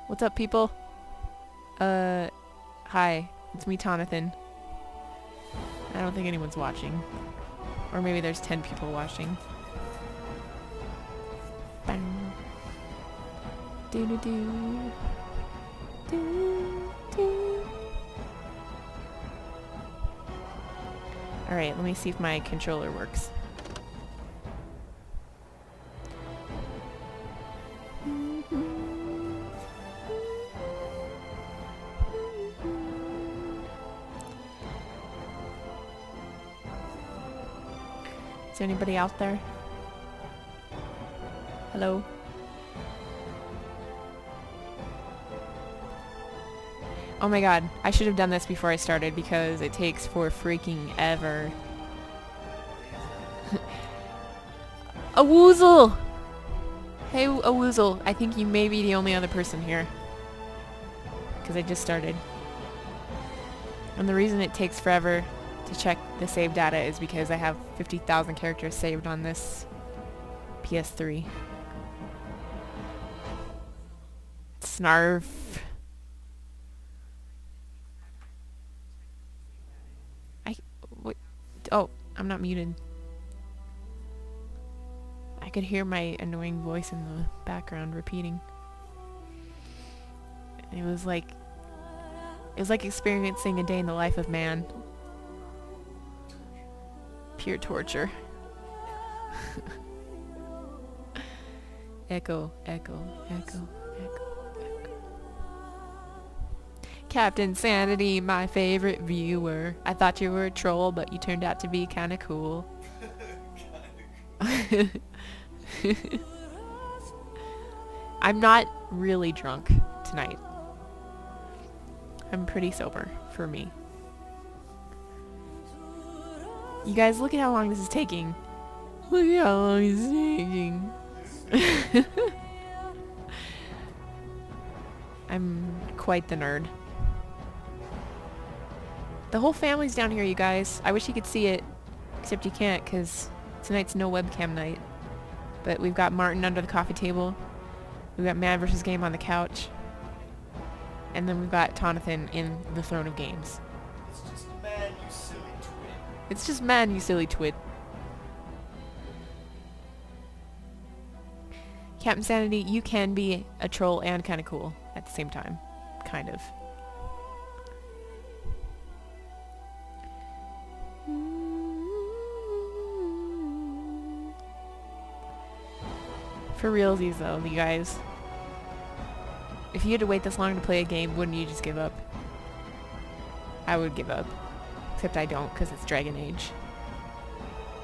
What's up, people? Hi. It's me, TAWNITHAN. I don't think anyone's watching. Or maybe there's 10 people watching. Bang. Doo-doo-doo. Doo-doo. Alright, let me see if my controller works. Is there anybody out there? Hello? Oh my god, I should have done this before I started because it takes for freaking ever. A woozle! Hey, a woozle. I think you may be the only other person here. Because I just started. And the reason it takes forever to check the save data is because I have 50,000 characters saved on this PS3. Snarf. Wait. Oh, I'm not muted. I could hear my annoying voice in the background repeating. It was like experiencing a day in the life of man. Pure torture. Echo, echo, echo, echo, echo. Captain Sanity, my favorite viewer. I thought you were a troll, but you turned out to be kinda cool. I'm not really drunk tonight. I'm pretty sober for me. You guys, look at how long this is taking. Look at how long it's taking. I'm quite the nerd. The whole family's down here, you guys. I wish you could see it, except you can't because tonight's no webcam night. But we've got Martin under the coffee table. We've got MANvsGAME on the couch. And then we've got TAWNITHAN in the throne of games. It's just man, you silly twit. It's just man, you silly twit. Captain Sanity, you can be a troll and kind of cool at the same time. Kind of. For realsies though, you guys. If you had to wait this long to play a game, wouldn't you just give up? I would give up. Except I don't, because it's Dragon Age.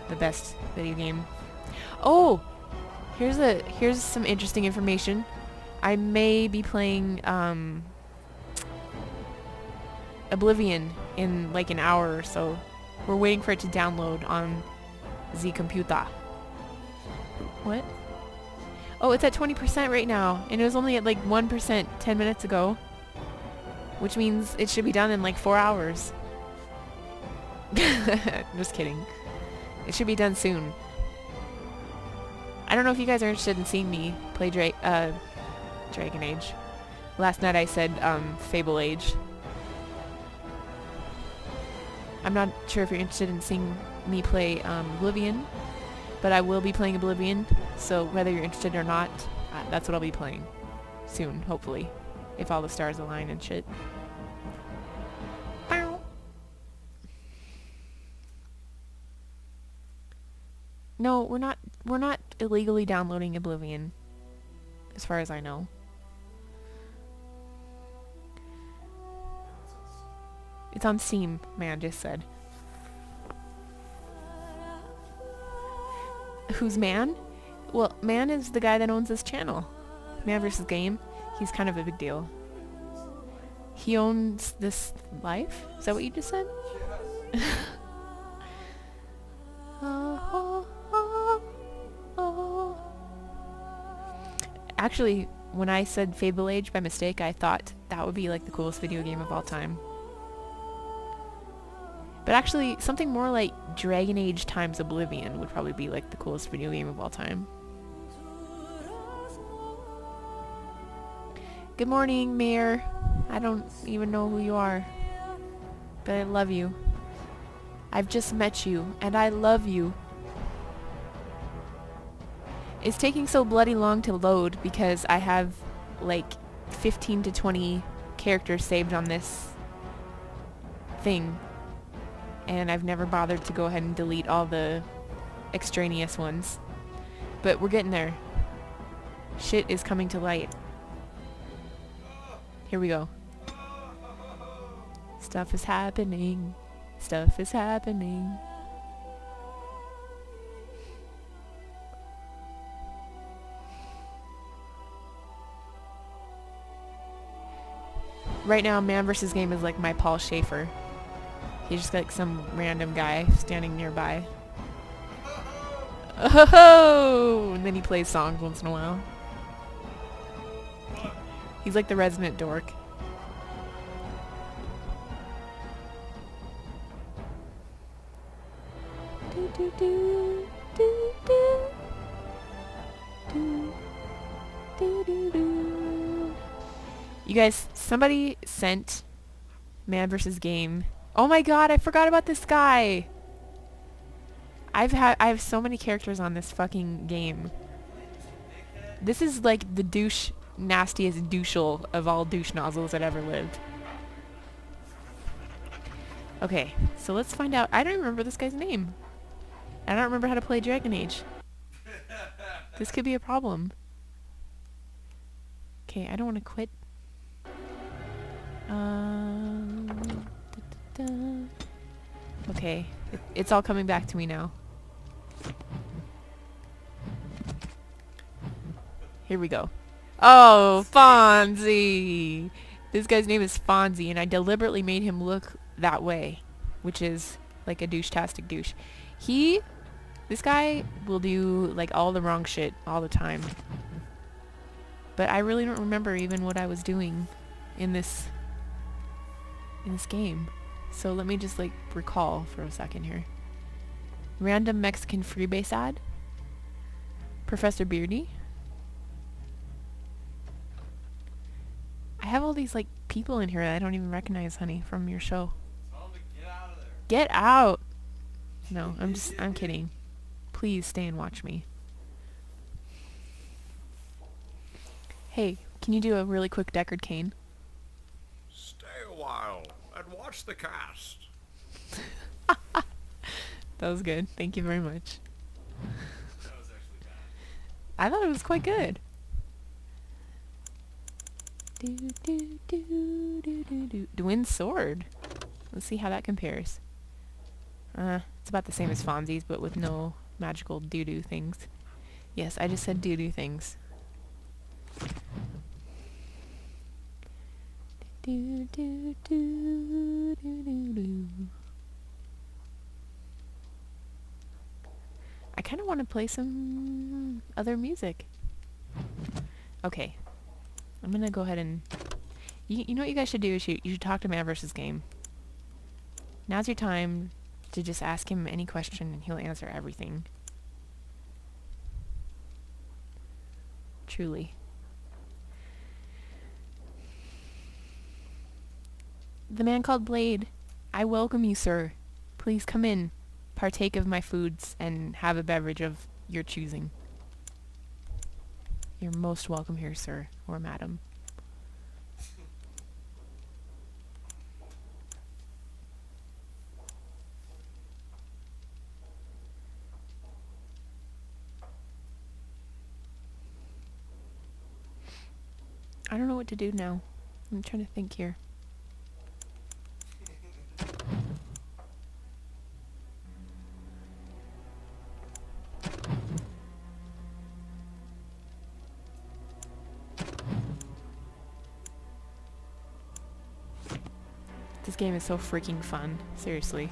The best video game. Oh! Here's some interesting information. I may be playing Oblivion in like an hour or so. We're waiting for it to download on the computer. What? Oh, it's at 20% right now, and it was only at like 1% 10 minutes ago. Which means it should be done in like 4 hours. Just kidding. It should be done soon. I don't know if you guys are interested in seeing me play Dragon Age. Last night I said Fable Age. I'm not sure if you're interested in seeing me play Oblivion, but I will be playing Oblivion, so whether you're interested or not, that's what I'll be playing soon, hopefully, if all the stars align and shit. No, we're not illegally downloading Oblivion, as far as I know. It's on Steam, man just said. Who's Man? Well, Man is the guy that owns this channel. MANvsGAME. He's kind of a big deal. He owns this life? Is that what you just said? Yes. Actually, when I said Fable Age by mistake, I thought that would be like the coolest video game of all time. But actually, something more like Dragon Age times Oblivion would probably be like the coolest video game of all time. Good morning, Mayor. I don't even know who you are, but I love you. I've just met you, and I love you. It's taking so bloody long to load because I have like 15 to 20 characters saved on this thing, and I've never bothered to go ahead and delete all the extraneous ones. But we're getting there. Shit is coming to light. Here we go. Stuff is happening. Stuff is happening. Right now, MANvsGAME is like my Paul Schaefer. He's just like some random guy standing nearby. Oh! And then he plays songs once in a while. He's like the resident dork. Do, do, do, do, do. Do, do, do, do. You guys, somebody sent MANvsGAME. Oh my god, I forgot about this guy! I have so many characters on this fucking game. This is like the douche, nastiest douchel of all douche nozzles that ever lived. Okay, so let's find out. I don't remember this guy's name. I don't remember how to play Dragon Age. This could be a problem. Okay, I don't want to quit. Da, da, da. Okay, it's all coming back to me now. Here we go. Oh, Fonzie! This guy's name is Fonzie, and I deliberately made him look that way, which is like a douche-tastic douche. This guy will do like all the wrong shit all the time. But I really don't remember even what I was doing in this game. So let me just like recall for a second here. Random Mexican freebase ad. Professor Beardy. I have all these like people in here that I don't even recognize, honey, from your show. Tell him to get out of there. Get out! No, I'm kidding. Please stay and watch me. Hey, can you do a really quick Deckard Cain? Stay a while and watch the cast. That was good. Thank you very much. That was actually bad. I thought it was quite good. Do, do, do, do, do, do. Dwin's sword. Let's see how that compares. It's about the same as Fonzie's, but with no magical doo-doo things. Yes, I just said doo-doo things. Do, do, do, do, do, do. I kind of want to play some other music. Okay. I'm going to go ahead and... You know what you guys should do is you should talk to MANvsGAME. Now's your time to just ask him any question and he'll answer everything. Truly. The man called Blade. I welcome you, sir. Please come in. Partake of my foods and have a beverage of your choosing. You're most welcome here, sir, or madam. I don't know what to do now. I'm trying to think here. This game is so freaking fun. Seriously.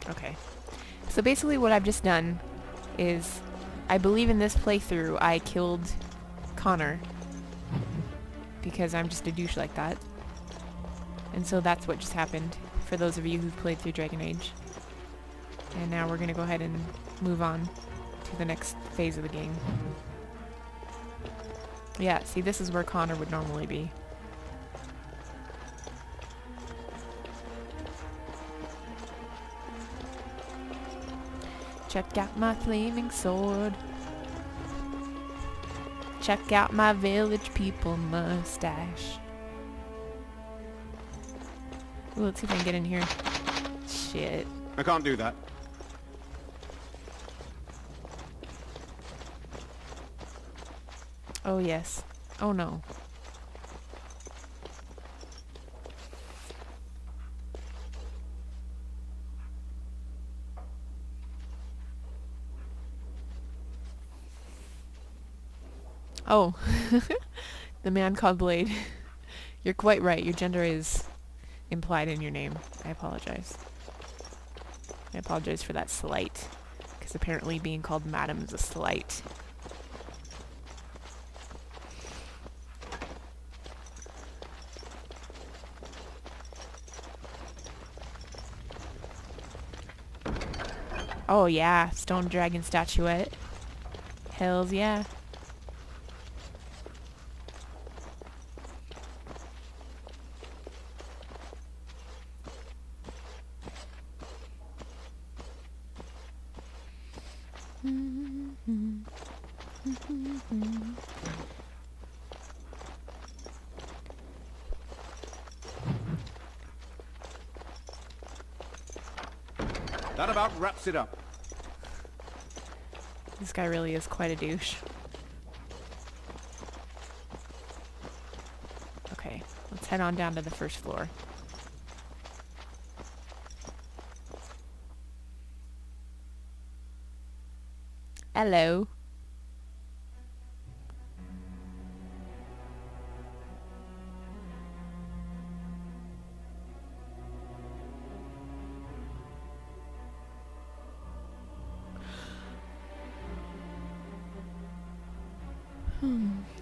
Okay. So basically what I've just done is, I believe in this playthrough I killed Connor. Because I'm just a douche like that. And so that's what just happened for those of you who've played through Dragon Age. And now we're going to go ahead and move on to the next phase of the game. Yeah, see, this is where Connor would normally be. Check out my flaming sword. Check out my village people mustache. Ooh, let's see if I can get in here. Shit. I can't do that. Oh, yes. Oh, no. Oh. The man called Blade. You're quite right. Your gender is implied in your name. I apologize. I apologize for that slight. Because apparently being called madam is a slight. Oh yeah, stone dragon statuette. Hells yeah. That about wraps it up. This guy really is quite a douche. Okay, let's head on down to the first floor. Hello.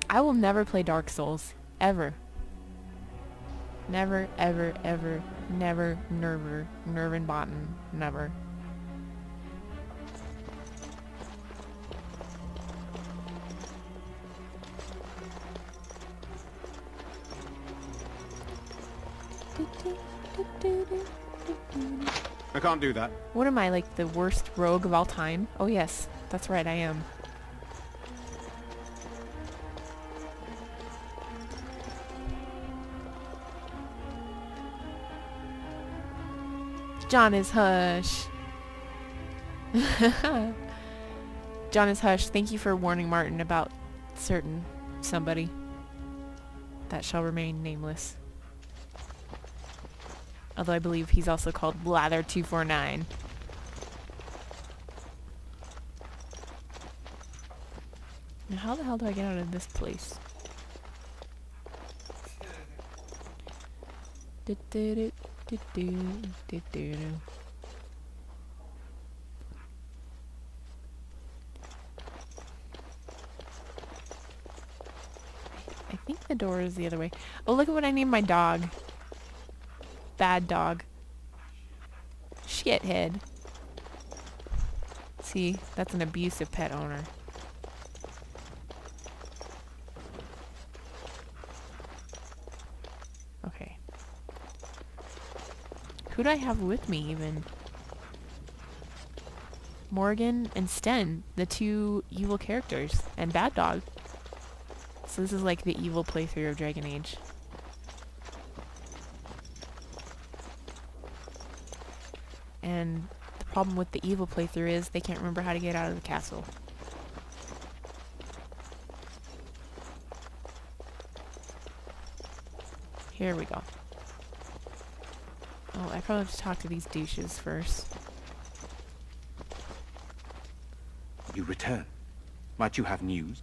I will never play Dark Souls. Ever. Never, ever, ever, never, nervin botten. Never. I can't do that. What am I, like the worst rogue of all time? Oh yes, that's right, I am. John is Hush. John is Hush, thank you for warning Martin about certain somebody that shall remain nameless. Although I believe he's also called Blather249. Now how the hell do I get out of this place? I think the door is the other way. Oh, look at what I named my dog. Bad dog. Shithead. See, that's an abusive pet owner. Okay. Who do I have with me even? Morgan and Sten, the two evil characters, and Bad Dog. So this is like the evil playthrough of Dragon Age. And the problem with the evil playthrough is they can't remember how to get out of the castle. Here we go. Oh, I probably have to talk to these douches first. You return. Might you have news?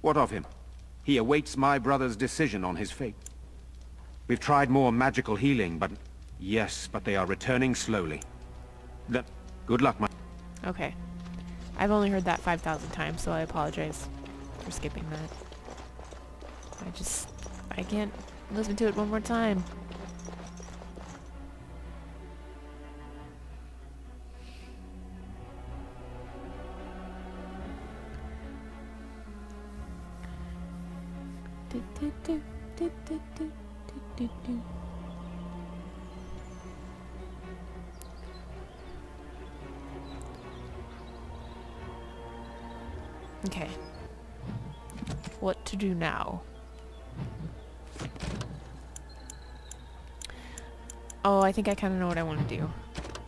What of him? He awaits my brother's decision on his fate. We've tried more magical healing, but... Yes, but they are returning slowly. Good luck, my... Okay. I've only heard that 5,000 times, so I apologize for skipping that. I can't listen to it one more time. Okay. What to do now? Oh, I think I kind of know what I want to do.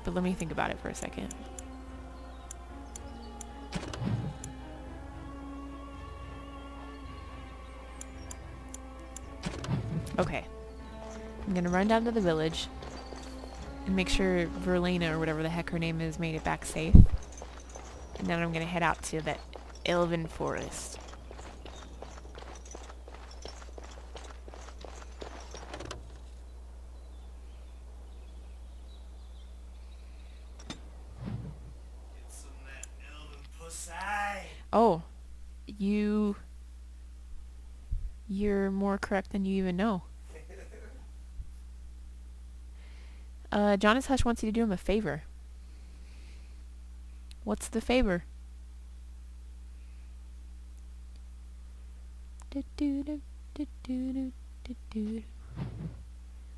But let me think about it for a second. Okay. I'm gonna run down to the village and make sure Verlena, or whatever the heck her name is, made it back safe. And then I'm gonna head out to that elven forest. Get some of that elven pussy. Oh, you're more correct than you even know. Jonas Hush wants you to do him a favor. What's the favor?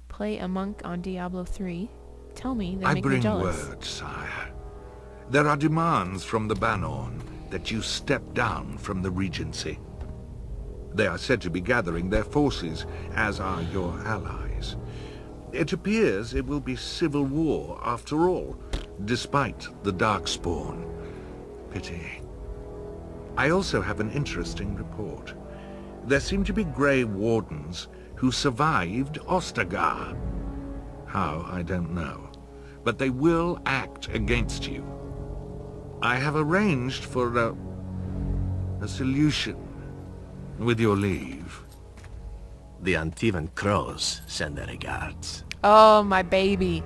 Play a monk on Diablo 3. Tell me, they I make me bring jealous. word, sire. There are demands from the Banorn that you step down from the Regency. They are said to be gathering their forces, as are your allies. It appears it will be civil war after all, despite the Darkspawn. Pity. I also have an interesting report. There seem to be Grey Wardens who survived Ostagar. How, I don't know. But they will act against you. I have arranged for a solution, with your leave. The Antivan Crows send their regards. Oh, my baby.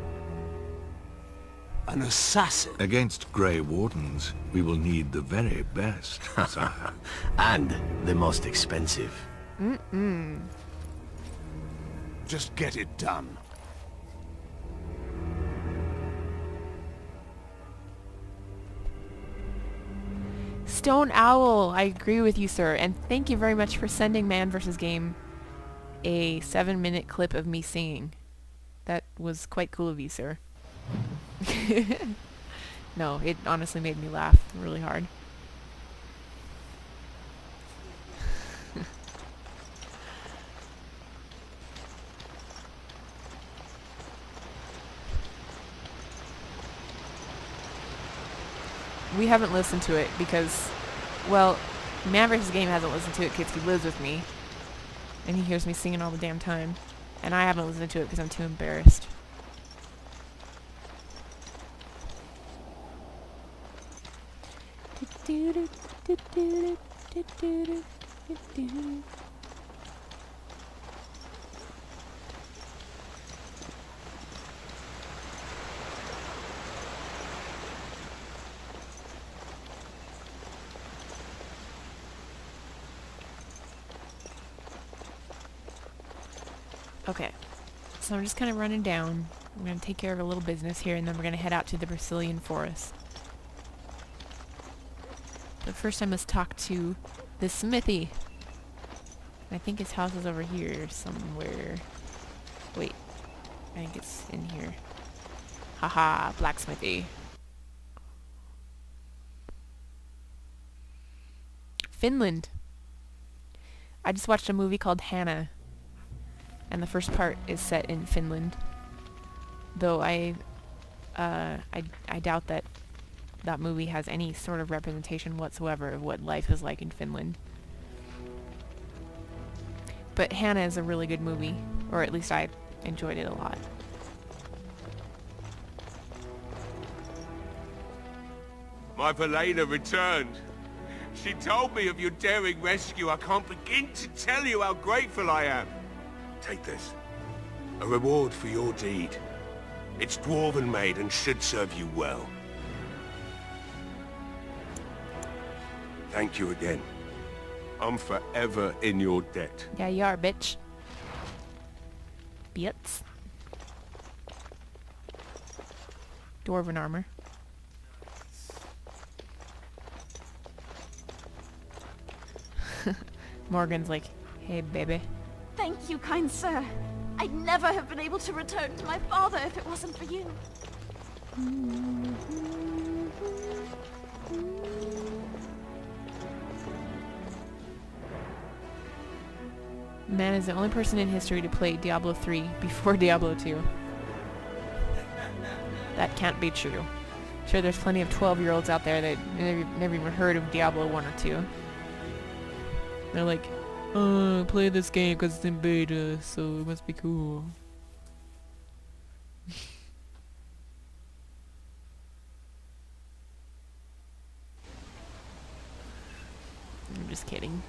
An assassin? Against Grey Wardens, we will need the very best, sire. And the most expensive. Just get it done. Stone Owl, I agree with you, sir. And thank you very much for sending MANvsGAME a 7-minute clip of me singing. That was quite cool of you, sir. No, it honestly made me laugh really hard. We haven't listened to it because, well, MANvsGAME hasn't listened to it because he lives with me. And he hears me singing all the damn time. And I haven't listened to it because I'm too embarrassed. Okay, so I'm just kind of running down. I'm going to take care of a little business here, and then we're going to head out to the Brazilian forest. But first I must talk to the smithy. I think his house is over here somewhere. Wait, I think it's in here. Haha, blacksmithy. Finland. I just watched a movie called Hannah. And the first part is set in Finland, though I doubt that that movie has any sort of representation whatsoever of what life is like in Finland. But Hannah is a really good movie, or at least I enjoyed it a lot. My Verlena returned. She told me of your daring rescue. I can't begin to tell you how grateful I am. Take this. A reward for your deed. It's dwarven made and should serve you well. Thank you again. I'm forever in your debt. Yeah, you are, bitch. Bitch. Dwarven armor. Morgan's like, hey, baby. Thank you, kind sir. I'd never have been able to return to my father if it wasn't for you. Man is the only person in history to play Diablo 3 before Diablo 2. That can't be true. Sure, there's plenty of 12-year-olds out there that never even heard of Diablo 1 or 2. They're like, oh, play this game because it's in beta, so it must be cool. I'm just kidding.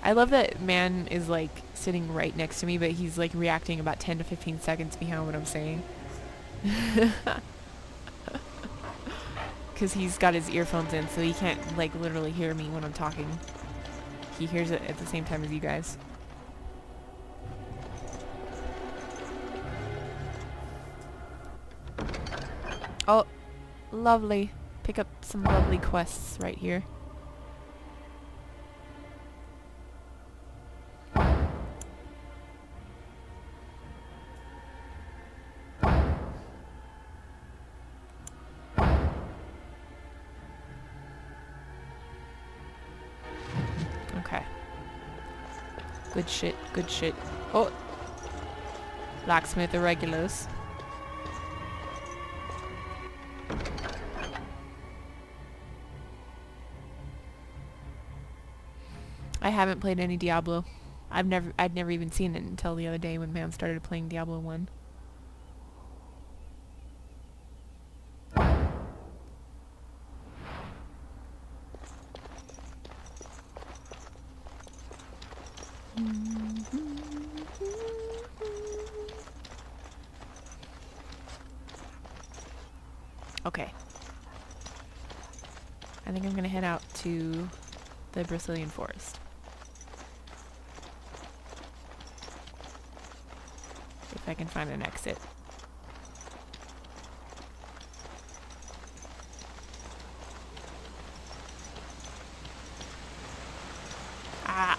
I love that Man is like sitting right next to me, but he's like reacting about 10 to 15 seconds behind what I'm saying. Because he's got his earphones in, so he can't like literally hear me when I'm talking. He hears it at the same time as you guys. Oh, lovely. Pick up some lovely quests right here. Okay. Good shit, good shit. Oh! Blacksmith irregulars. I haven't played any Diablo. I'd never even seen it until the other day when Man started playing Diablo 1. Okay. I think I'm gonna head out to the Brazilian forest. If I can find an exit. Ah!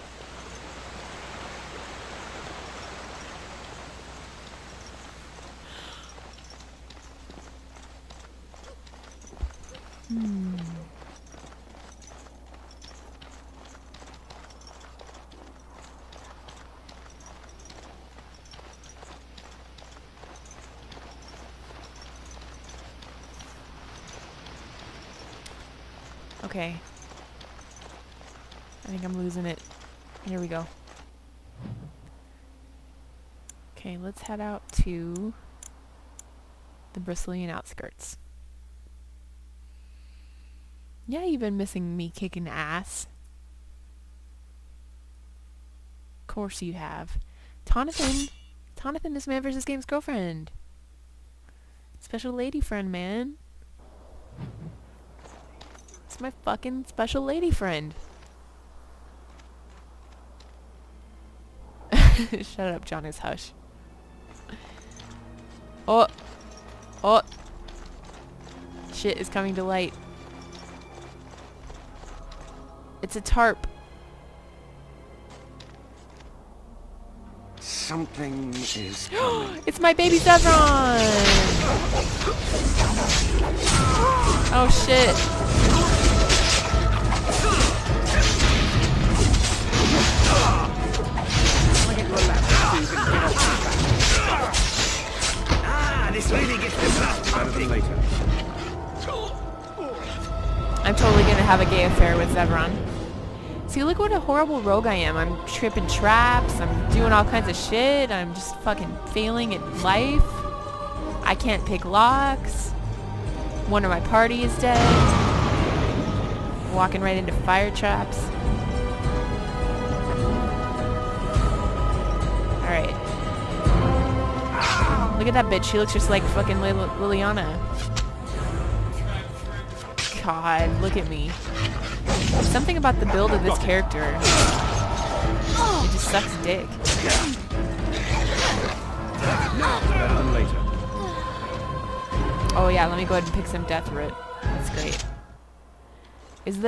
Okay. I think I'm losing it. Here we go. Okay, let's head out to the Brazilian outskirts. Yeah, you've been missing me kicking ass. Of course you have. TAWNITHAN. TAWNITHAN is MANvsGAME's girlfriend. Special lady friend, man. It's my fucking special lady friend. Shut up, Jonas, hush. Oh! Oh! Shit is coming to light. It's a tarp. Something is coming. It's my baby Zevron! Oh shit. This really gets the blood pumping. I'm totally gonna have a gay affair with Zevron. See, look what a horrible rogue I am. I'm tripping traps, I'm doing all kinds of shit, I'm just fucking failing at life. I can't pick locks. One of my party is dead. Walking right into fire traps. Alright. Look at that bitch, she looks just like fucking Liliana. God, look at me. Something about the build of this character. It just sucks dick. Oh yeah, let me go ahead and pick some death root. That's great. Is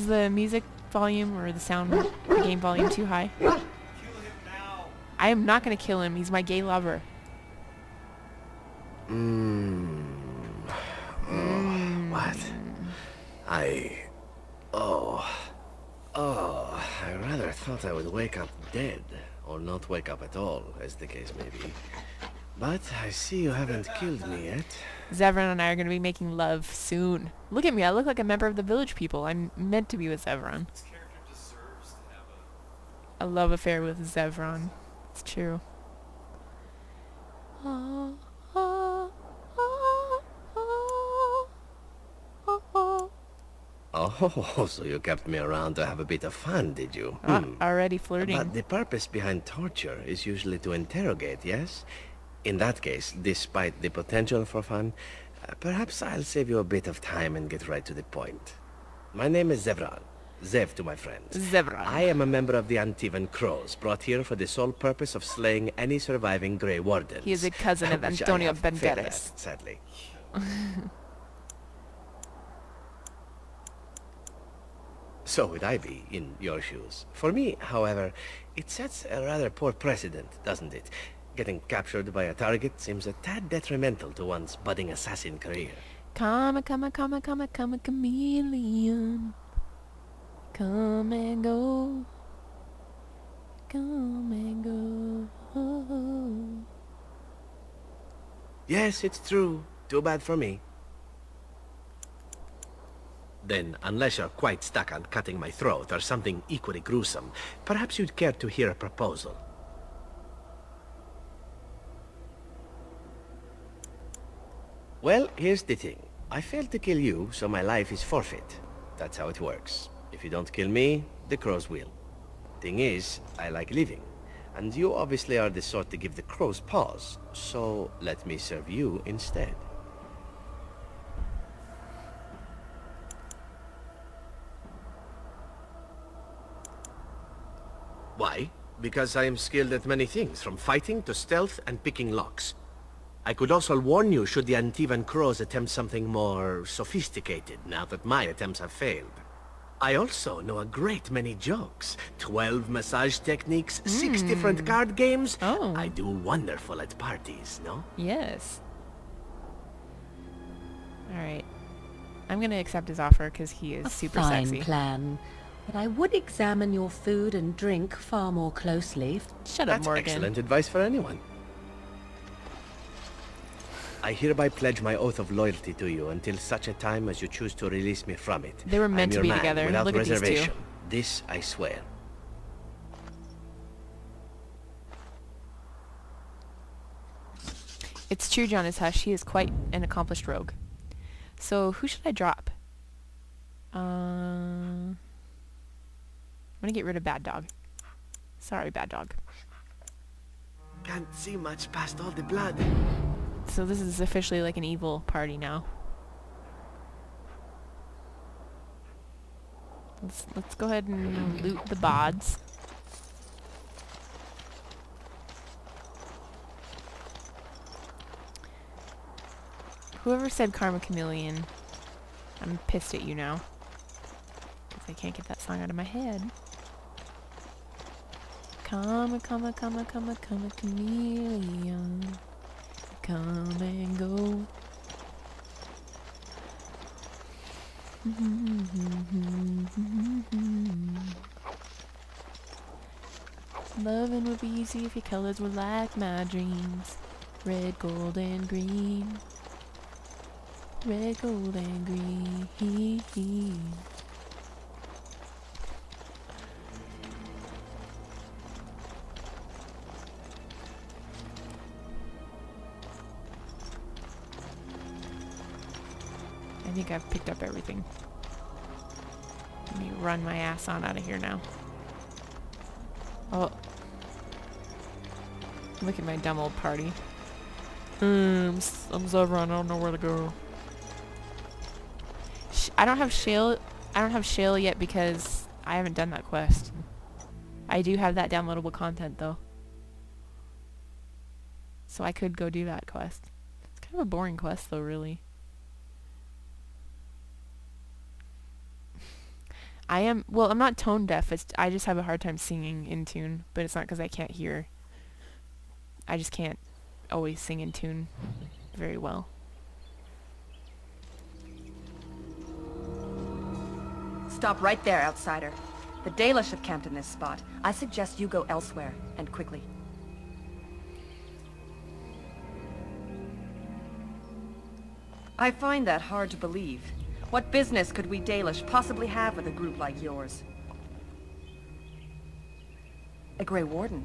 the music volume or the sound, the game volume too high? Kill him now. I am not gonna kill him. He's my gay lover. What? I rather thought I would wake up dead, or not wake up at all, as the case may be. But I see you haven't killed me yet. Zevran and I are gonna be making love soon. Look at me. I look like a member of the village people. I'm meant to be with Zevran. This character deserves to have A love affair with Zevran. It's true. Oh, so you kept me around to have a bit of fun, did you? Already flirting. But the purpose behind torture is usually to interrogate, yes? In that case, despite the potential for fun, perhaps I'll save you a bit of time and get right to the point. My name is Zevran. Zev to my friends. Zevran. I am a member of the Antivan Crows, brought here for the sole purpose of slaying any surviving Grey Wardens. He is a cousin of which I Antonio have failed Banderas. at, sadly. So would I be in your shoes. For me, however, it sets a rather poor precedent, doesn't it? Getting captured by a target seems a tad detrimental to one's budding assassin career. Come a chameleon. Come and go. Come and go. Yes, it's true. Too bad for me. Then, unless you're quite stuck on cutting my throat or something equally gruesome, perhaps you'd care to hear a proposal. Well, here's the thing. I failed to kill you, so my life is forfeit. That's how it works. If you don't kill me, the crows will. Thing is, I like living. And you obviously are the sort to give the crows pause, so let me serve you instead. Why? Because I am skilled at many things, from fighting to stealth and picking locks. I could also warn you should the Antivan Crows attempt something more sophisticated, now that my attempts have failed. I also know a great many jokes. 12 massage techniques, 6 different card games. Oh. I do wonderful at parties, no? Yes. Alright. I'm gonna accept his offer because he is super Fine sexy. plan. But I would examine your food and drink far more closely. Shut up, That's Morgan. excellent advice for anyone. I hereby pledge my oath of loyalty to you until such a time as you choose to release me from it. They were meant I'm to your be man, together. without Look at these two. reservation. This I swear. It's true, Jonas Hush. He is quite an accomplished rogue. So, who should I drop? I'm gonna get rid of Bad Dog. Sorry, Bad Dog. Can't see much past all the blood. So this is officially like an evil party now. Let's go ahead and loot the bods. Whoever said Karma Chameleon, I'm pissed at you now. Because I can't get that song out of my head. Come, chameleon. Come and go. Loving would be easy if your colors were like my dreams. Red, gold, and green. Red, gold, and green. I think I've picked up everything. Let me run my ass on out of here now. Oh. Look at my dumb old party. I'm Zevran, I don't know where to go. I don't have Shale yet because I haven't done that quest. I do have that downloadable content though. So I could go do that quest. It's kind of a boring quest though, really. I am, well, I'm not tone deaf. I just have a hard time singing in tune, but it's not because I can't hear. I just can't always sing in tune very well. Stop right there, outsider. The Dalish have camped in this spot. I suggest you go elsewhere, and quickly. I find that hard to believe. What business could we Dalish possibly have with a group like yours? A Grey Warden?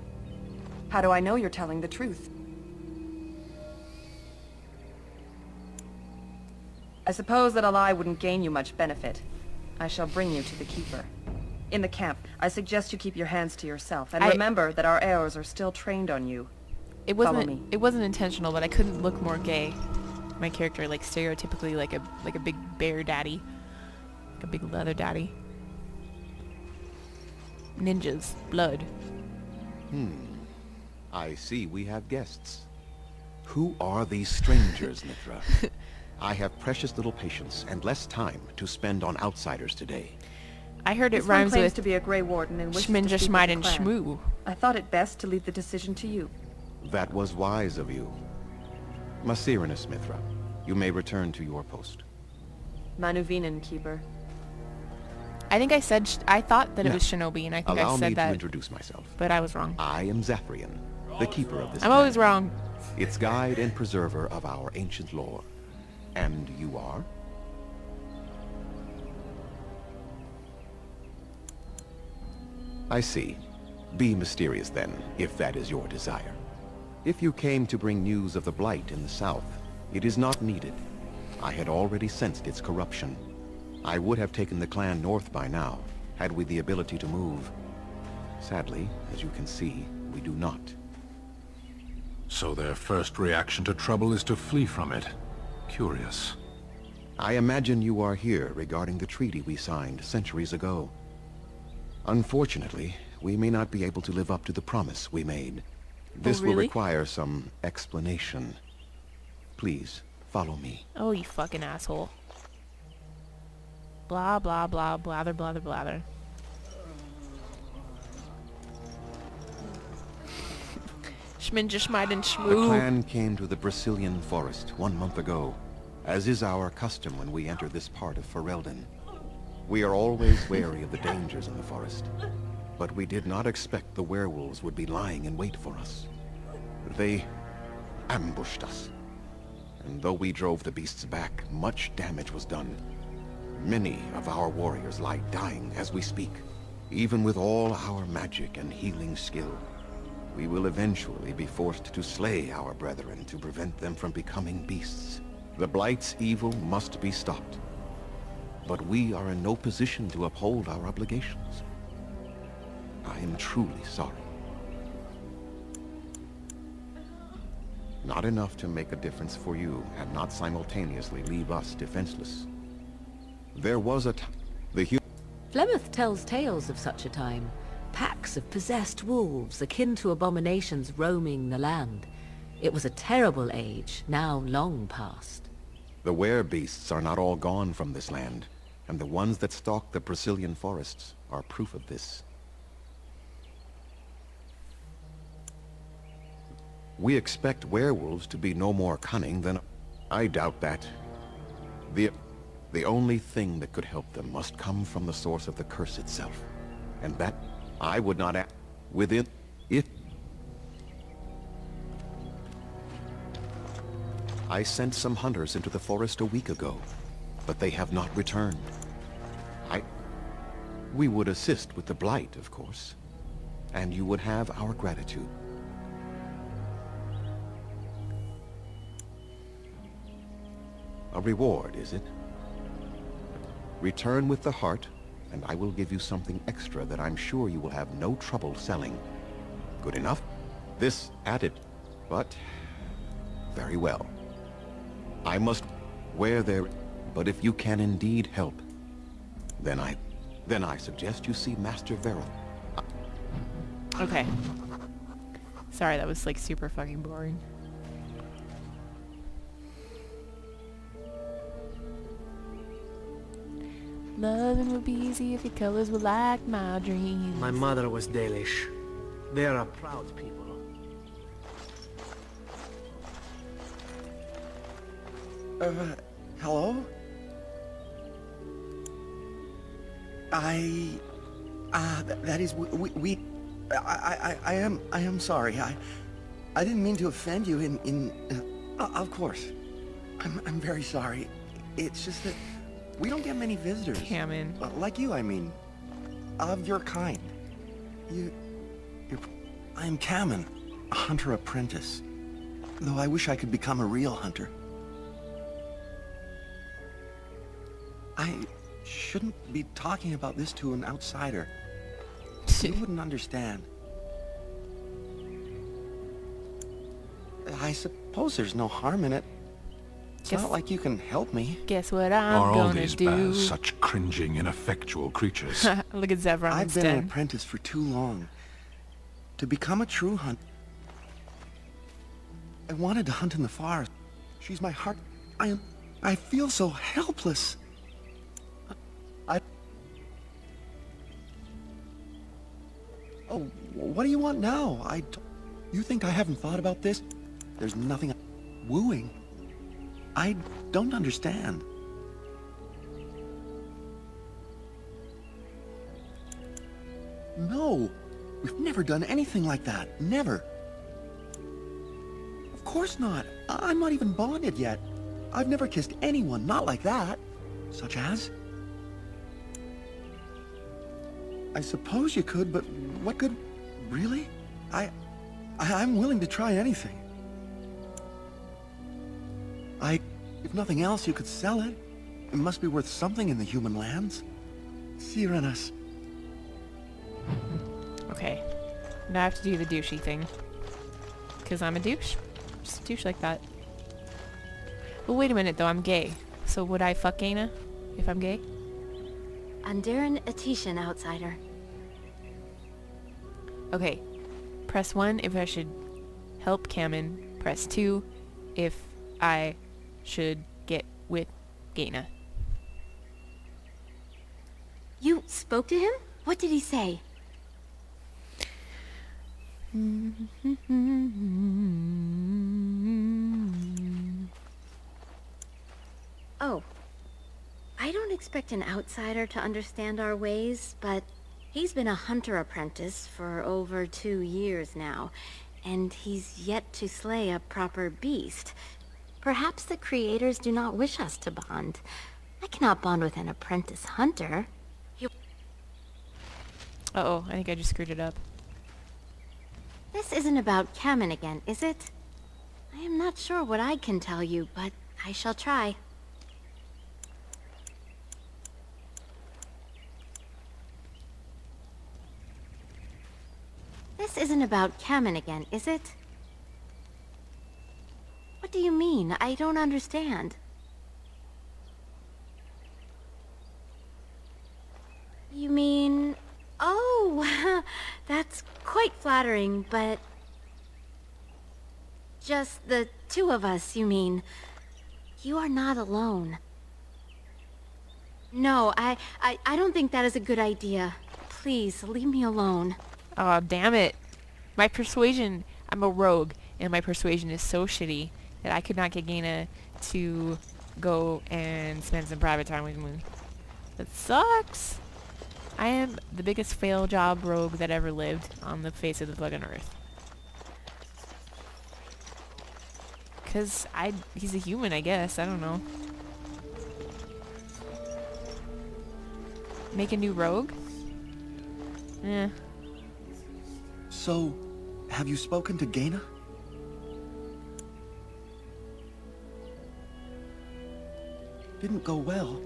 How do I know you're telling the truth? I suppose that a lie wouldn't gain you much benefit. I shall bring you to the Keeper. In the camp, I suggest you keep your hands to yourself, and remember that our heirs are still trained on you. Follow me. It wasn't intentional, but I couldn't look more gay. My character, like, stereotypically like a big bear daddy. Like a big leather daddy. Ninjas. Blood. I see we have guests. Who are these strangers, Mithra? I have precious little patience and less time to spend on outsiders today. I heard it This one rhymes claims with to be a Grey Warden and wishes to Schminja, speak Schmide, with and the clan. Schmoo. I thought it best to leave the decision to you. That was wise of you. Maserenus, Mithra, you may return to your post. MANvsGAME, Keeper. I think I said, I thought that it Now, was Shinobi, and I think Allow I me said to that, introduce myself. but I was wrong. I am Zafrian, the keeper of this I'm land, always wrong. its guide and preserver of our ancient lore. And you are? I see. Be mysterious then, if that is your desire. If you came to bring news of the Blight in the south, it is not needed. I had already sensed its corruption. I would have taken the clan north by now, had we the ability to move. Sadly, as you can see, we do not. So their first reaction to trouble is to flee from it. Curious. I imagine you are here regarding the treaty we signed centuries ago. Unfortunately, we may not be able to live up to the promise we made. This will really? require some explanation. Please, follow me. Oh, you fucking asshole. Blah, blah, blah, blather, blather, blather. Schminja, Schmide, and The Schmoo. clan came to the Brazilian forest 1 month ago, as is our custom when we enter this part of Ferelden. We are always wary of the dangers in the forest, but we did not expect the werewolves would be lying in wait for us. They ambushed us, and though we drove the beasts back, much damage was done. Many of our warriors lie dying as we speak. Even with all our magic and healing skill, we will eventually be forced to slay our brethren to prevent them from becoming beasts. The Blight's evil must be stopped, but we are in no position to uphold our obligations. I am truly sorry. Not enough to make a difference for you, and not simultaneously leave us defenseless. There was a time Flemeth tells tales of such a time. Packs of possessed wolves, akin to abominations roaming the land. It was a terrible age, now long past. The werebeasts are not all gone from this land, and the ones that stalk the Brazilian forests are proof of this. We expect werewolves to be no more cunning than... I doubt that. The only thing that could help them must come from the source of the curse itself. And that I would not act within... If... I sent some hunters into the forest a week ago, but they have not returned. We would assist with the Blight, of course, and you would have our gratitude. A reward, is it? Return with the heart, and I will give you something extra that I'm sure you will have no trouble selling. Good enough? This added, but... very well. I must wear their... But if you can indeed help, then I suggest you see Master Verith. Okay. Sorry, that was like super fucking boring. Loving would be easy if your colors were like my dreams. My mother was Dalish. They are a proud people. Hello? That is, I am sorry. I didn't mean to offend you of course. I'm very sorry. It's just that we don't get many visitors. Cameron. Like you, I mean. Of your kind. I am Cameron, a hunter apprentice. Though I wish I could become a real hunter. I shouldn't be talking about this to an outsider. You wouldn't understand. I suppose there's no harm in it. It's not like you can help me. Guess what I'm Are all gonna these do? bears such cringing, ineffectual creatures? Look at Zevron I've instead. been an apprentice for too long. To become a true hunter, I wanted to hunt in the forest. She's my heart. I feel so helpless. Oh, what do you want now? You think I haven't thought about this? There's nothing wooing. I don't understand. No, we've never done anything like that. Never. Of course not. I'm not even bonded yet. I've never kissed anyone, not like that. Such as? I suppose you could, but what good? Really? I'm willing to try anything. If nothing else, you could sell it. It must be worth something in the human lands. Sirenas. Okay. Now I have to do the douchey thing. Because I'm a douche. Just a douche like that. Well, wait a minute though, I'm gay. So would I fuck Gaina if I'm gay? Andaran Atishan, outsider. Okay. Press 1 if I should help Kamen. Press 2 if I should get with Gaina. You spoke to him? What did he say? Oh. I don't expect an outsider to understand our ways, but he's been a hunter apprentice for over 2 years now, and he's yet to slay a proper beast. Perhaps the creators do not wish us to bond. I cannot bond with an apprentice hunter. Uh-oh, I think I just screwed it up. This isn't about Kamen again, is it? I am not sure what I can tell you, but I shall try. This isn't about Kamen again, is it? What do you mean? I don't understand. You mean... Oh, that's quite flattering, but... Just the two of us, you mean. You are not alone. No, I don't think that is a good idea. Please, leave me alone. Oh, damn it. My persuasion... I'm a rogue, and my persuasion is so shitty that I could not get Gaina to go and spend some private time with me. That sucks. I am the biggest fail job rogue that ever lived on the face of the fucking earth. Cause he's a human, I guess. I don't know. Make a new rogue? Eh. So, have you spoken to Gaina? Didn't go well.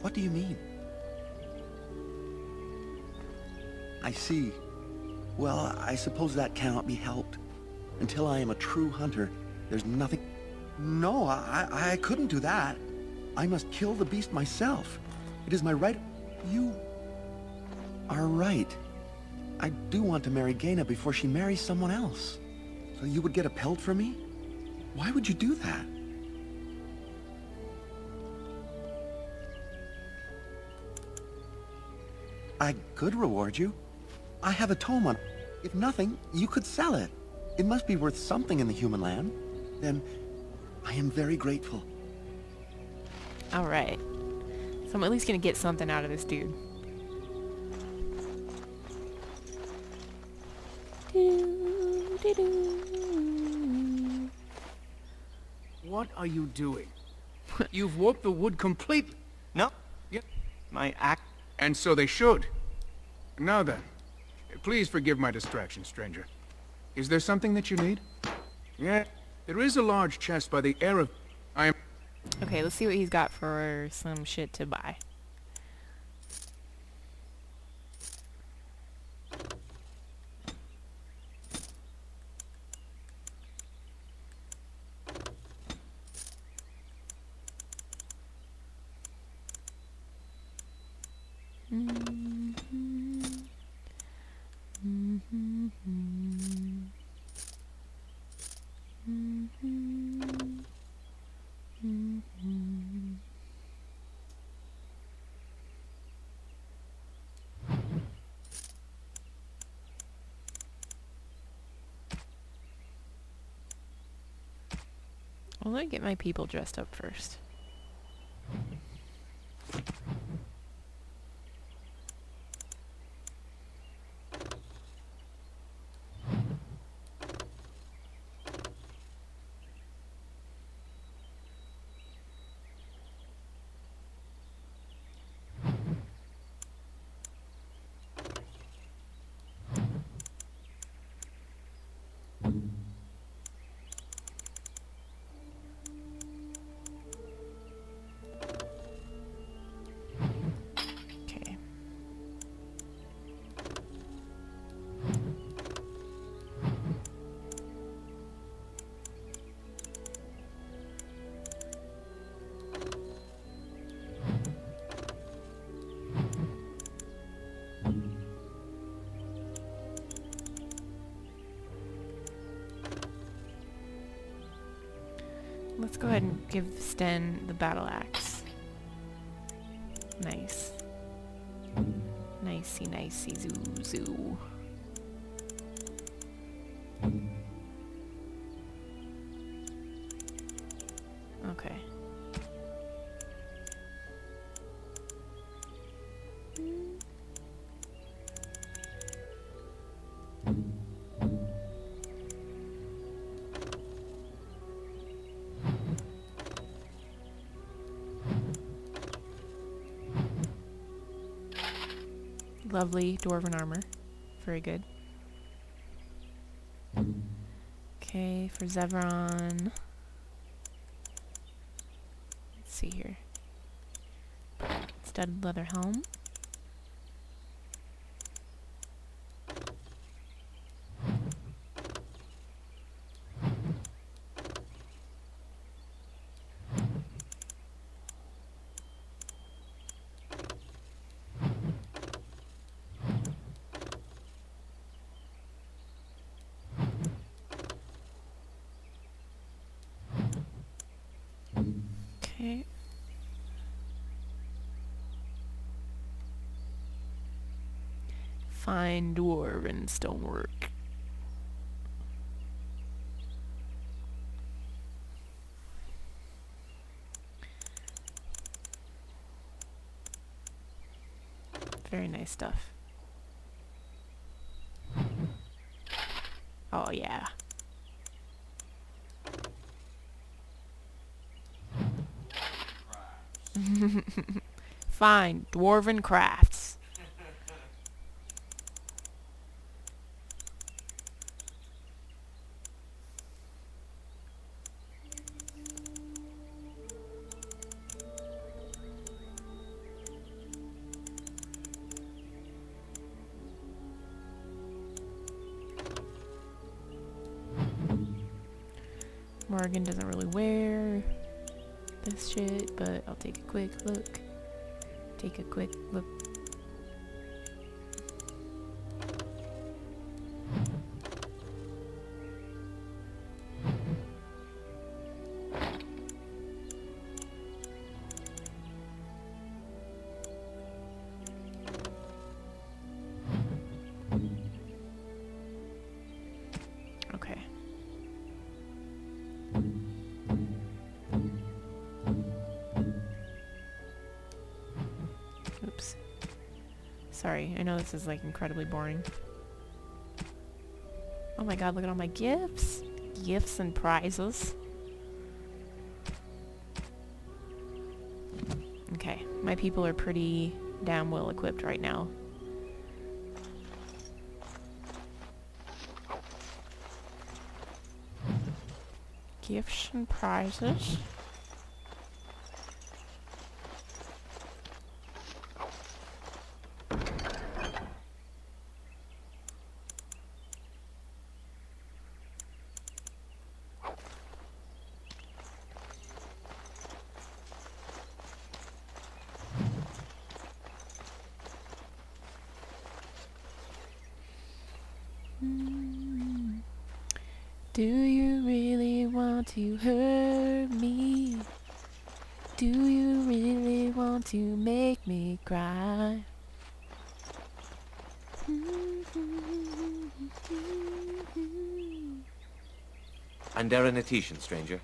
What do you mean? I see. Well, I suppose that cannot be helped. Until I am a true hunter, there's nothing... No, I couldn't do that. I must kill the beast myself. It is my right... You are right. I do want to marry Gaina before she marries someone else. So you would get a pelt for me? Why would you do that? I could reward you. I have a tome on... If nothing, you could sell it. It must be worth something in the human land. Then, I am very grateful. Alright. So I'm at least gonna get something out of this dude. What are you doing? You've warped the wood completely. No. Yep. My act... And so they should. Now then, please forgive my distraction, stranger. Is there something that you need? Yeah, there is a large chest by the air of... I am... Okay, let's see what he's got for some shit to buy. Well, let me get my people dressed up first. Okay. Let's go ahead and give Sten the battle axe. Nice. Nicey, nicey, zoo, zoo. Okay. Lovely dwarven armor. Very good. Okay, for Zevron. Let's see here. Studded leather helm. Okay. Fine dwarven stonework. Very nice stuff. Oh yeah. Fine dwarven crafts. Morgan doesn't really wear this shit, but I'll take a quick look. Take a quick look. Okay. Oops. Sorry, I know this is like incredibly boring. Oh my god, look at all my gifts. Gifts and prizes. Okay, my people are pretty damn well equipped right now. Gifts and prizes. Do you really want to hurt me? Do you really want to make me cry? Anderanetitian, stranger.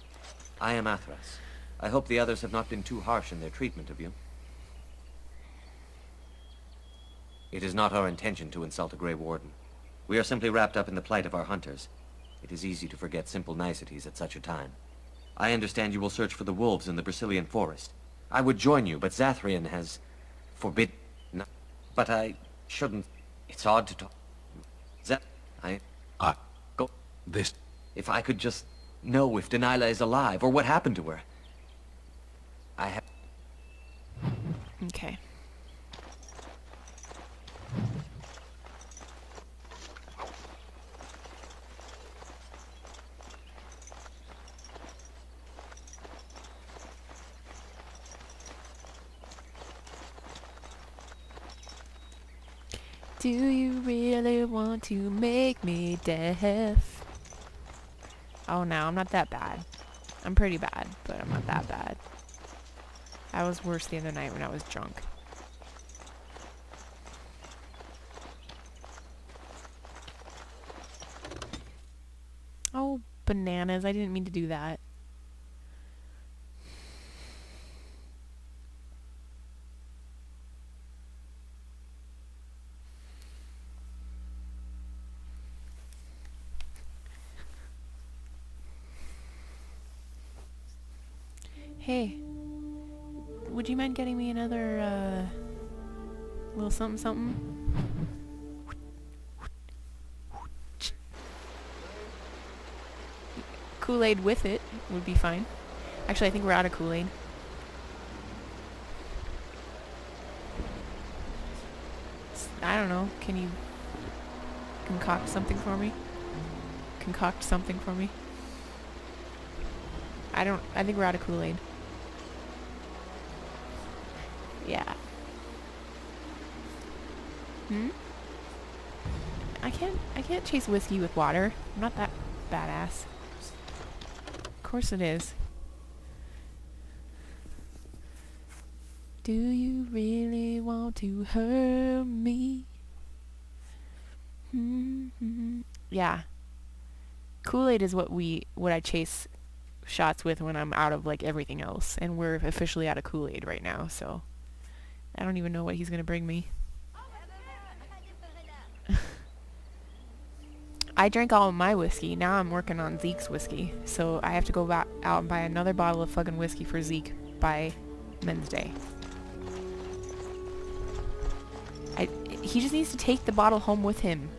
I am Athras. I hope the others have not been too harsh in their treatment of you. It is not our intention to insult a Grey Warden. We are simply wrapped up in the plight of our hunters. It is easy to forget simple niceties at such a time. I understand you will search for the wolves in the Brazilian forest. I would join you, but Zathrian has forbidden... No, but I shouldn't... It's odd to talk... Go... This... If I could just know if Delilah is alive, or what happened to her. I have... Okay. Do you really want to make me deaf? Oh no, I'm not that bad. I'm pretty bad, but I'm not that bad. I was worse the other night when I was drunk. Oh, bananas. I didn't mean to do that. Hey, would you mind getting me another, little something something? Kool-Aid with it would be fine. Actually, I think we're out of Kool-Aid. I don't know. Can you concoct something for me? Concoct something for me? I think we're out of Kool-Aid. Yeah. I can't chase whiskey with water. I'm not that badass. Of course it is. Do you really want to hurt me? Yeah. Kool-Aid is what I chase shots with when I'm out of like everything else, and we're officially out of Kool-Aid right now, so I don't even know what he's gonna bring me. I drank all of my whiskey. Now I'm working on Zeke's whiskey, so I have to go out and buy another bottle of fucking whiskey for Zeke by Men's Day. He just needs to take the bottle home with him.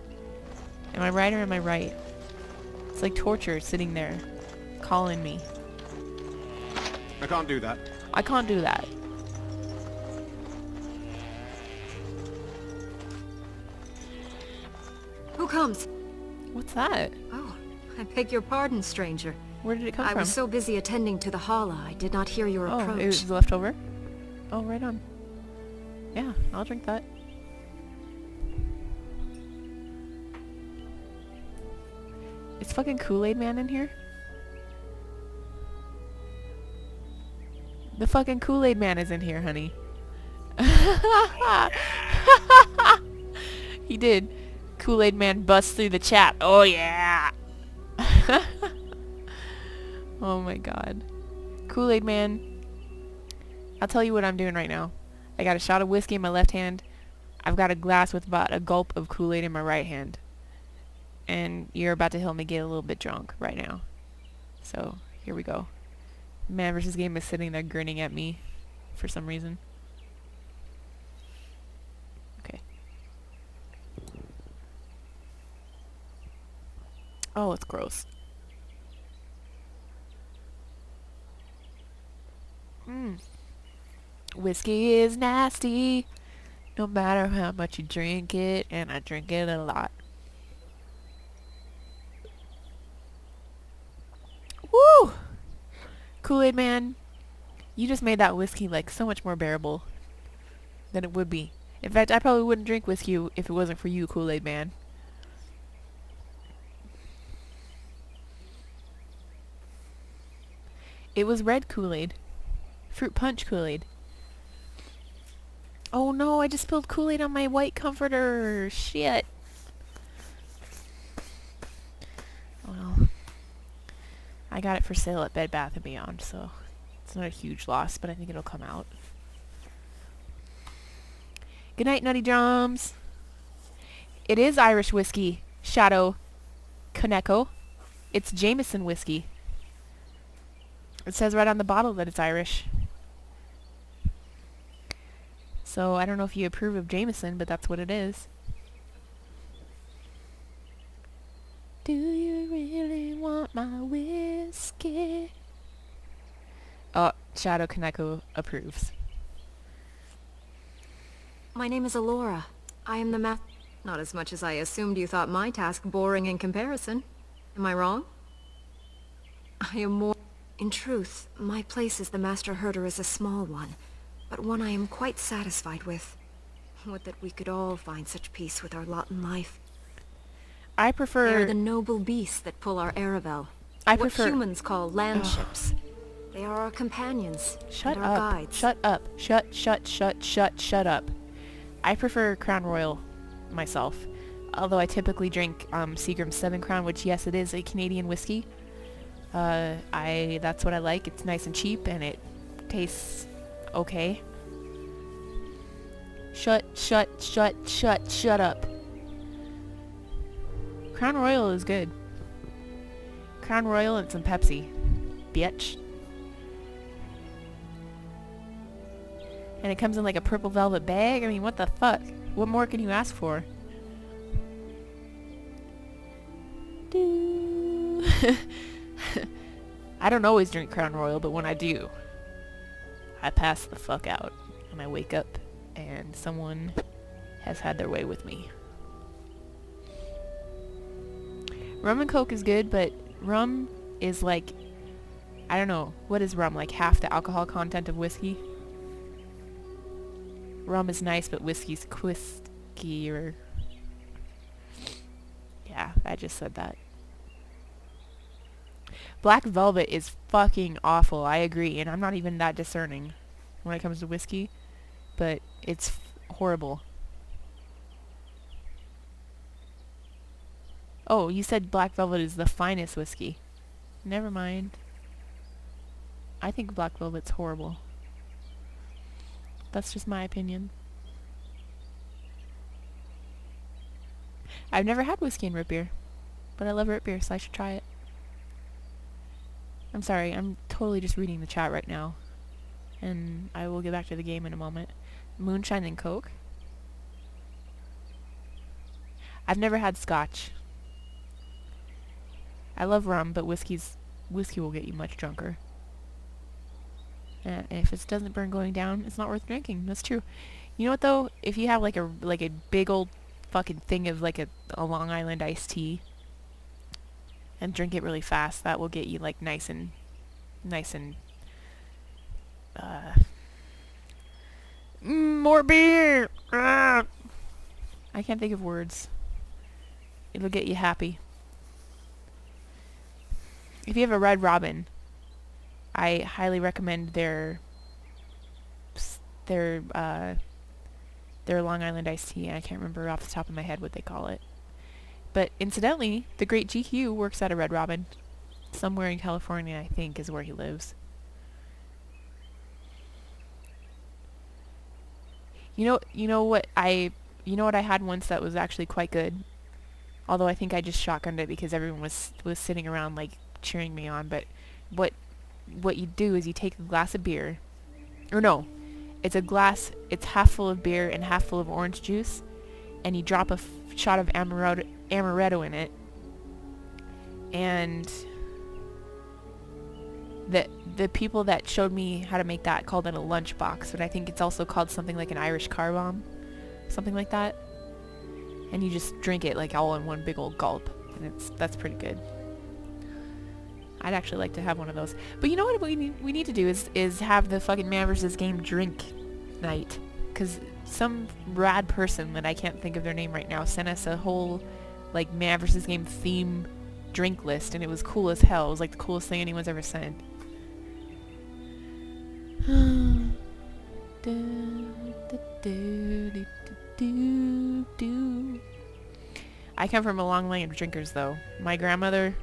Am I right or am I right? It's like torture sitting there calling me. I can't do that. I can't do that. Who comes? What's that? Oh, I beg your pardon, stranger. Where did it come from? I was so busy attending to the Hala, I did not hear your approach. Oh, it was left over? Oh, right on. Yeah, I'll drink that. Is fucking Kool-Aid Man in here? The fucking Kool-Aid Man is in here, honey. He did. Kool-Aid Man busts through the chat. Oh yeah! Oh my god. Kool-Aid man. I'll tell you what I'm doing right now. I got a shot of whiskey in my left hand. I've got a glass with about a gulp of Kool-Aid in my right hand. And you're about to help me get a little bit drunk right now. So, here we go. MANvsGAME is sitting there grinning at me for some reason. Okay. Oh, it's gross. Whiskey is nasty, no matter how much you drink it, and I drink it a lot. Woo! Kool-Aid man, you just made that whiskey like so much more bearable than it would be. In fact, I probably wouldn't drink whiskey if it wasn't for you, Kool-Aid man. It was red Kool-Aid. Fruit punch Kool-Aid. Oh no, I just spilled Kool-Aid on my white comforter. Shit. Well, I got it for sale at Bed Bath & Beyond, so it's not a huge loss, but I think it'll come out. Good night, Nutty Drums. It is Irish whiskey, Shadow Kaneko. It's Jameson whiskey. It says right on the bottle that it's Irish. So I don't know if you approve of Jameson, but that's what it is. Do you really want my whiskey? Oh, Shadow Kaneko approves. My name is Alora. I am the Not as much as I assumed you thought my task boring in comparison. Am I wrong? I am more... In truth, my place as the Master Herder is a small one, but one I am quite satisfied with. Would that we could all find such peace with our lot in life. I prefer... They are the noble beasts that pull our Aravel. I what prefer... humans call land ships. They are our companions. Shut and our up. Guides. Shut up. Shut up. I prefer Crown Royal myself. Although I typically drink Seagram's 7 Crown, which yes, it is a Canadian whiskey. That's what I like. It's nice and cheap and it tastes okay. Shut up. Crown Royal is good. Crown Royal and some Pepsi. Bitch. And it comes in like a purple velvet bag. I mean, what the fuck? What more can you ask for? I don't always drink Crown Royal, but when I do, I pass the fuck out. And I wake up and someone has had their way with me. Rum and Coke is good, but rum is like, I don't know, what is rum? Like half the alcohol content of whiskey? Rum is nice, but whiskey's quiskier. Yeah, I just said that. Black Velvet is fucking awful, I agree, and I'm not even that discerning when it comes to whiskey, but it's horrible. Oh, you said Black Velvet is the finest whiskey. Never mind. I think Black Velvet's horrible. That's just my opinion. I've never had whiskey and root beer, but I love root beer, so I should try it. I'm sorry, I'm totally just reading the chat right now, and I will get back to the game in a moment. Moonshine and Coke? I've never had scotch. I love rum, but whiskey will get you much drunker. And if it doesn't burn going down, it's not worth drinking. That's true. You know what though? If you have like a big old fucking thing of like a Long Island iced tea and drink it really fast, that will get you like nice and more beer. I can't think of words. It'll get you happy. If you have a Red Robin, I highly recommend their Long Island iced tea. I can't remember off the top of my head what they call it. But incidentally, the great GQ works at a Red Robin. Somewhere in California, I think, is where he lives. You know what I had once that was actually quite good. Although I think I just shotgunned it because everyone was sitting around like cheering me on. But what you do is you take a glass of beer, or no, it's half full of beer and half full of orange juice, and you drop a shot of amaretto in it, and the people that showed me how to make that called it a lunchbox, but I think it's also called something like an Irish car bomb, something like that. And you just drink it like all in one big old gulp, and that's pretty good. I'd actually like to have one of those. But you know what we need to do is have the fucking MANvsGAME drink night, because some rad person that I can't think of their name right now sent us a whole like MANvsGAME theme drink list, and it was cool as hell. It was like the coolest thing anyone's ever sent. I come from a long line of drinkers, though. My grandmother,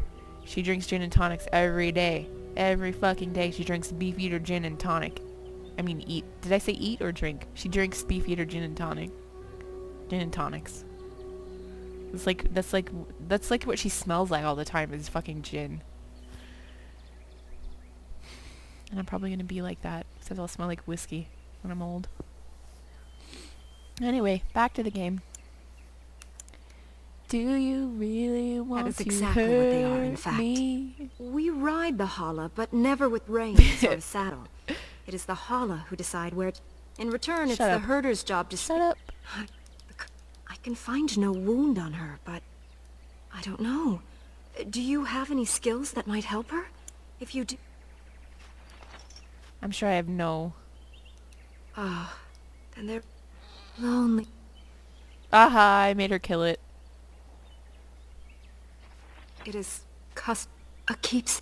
she drinks gin and tonics every day. Every fucking day she drinks Beefeater gin and tonic. I mean eat. Did I say eat or drink? She drinks Beefeater gin and tonic. Gin and tonics. That's like what she smells like all the time is fucking gin. And I'm probably gonna be like that, because I'll smell like whiskey when I'm old. Anyway, back to the game. Do you really want That is to exactly hurt what they are, in fact. me? We ride the Hala, but never with reins or a saddle. It is the Hala who decide where In return, it's the herder's job to... Shut up. I can find no wound on her, but... I don't know. Do you have any skills that might help her? If you do... I'm sure I have no... Ah, then they're... lonely. Aha, I made her kill it. It is... a keeps...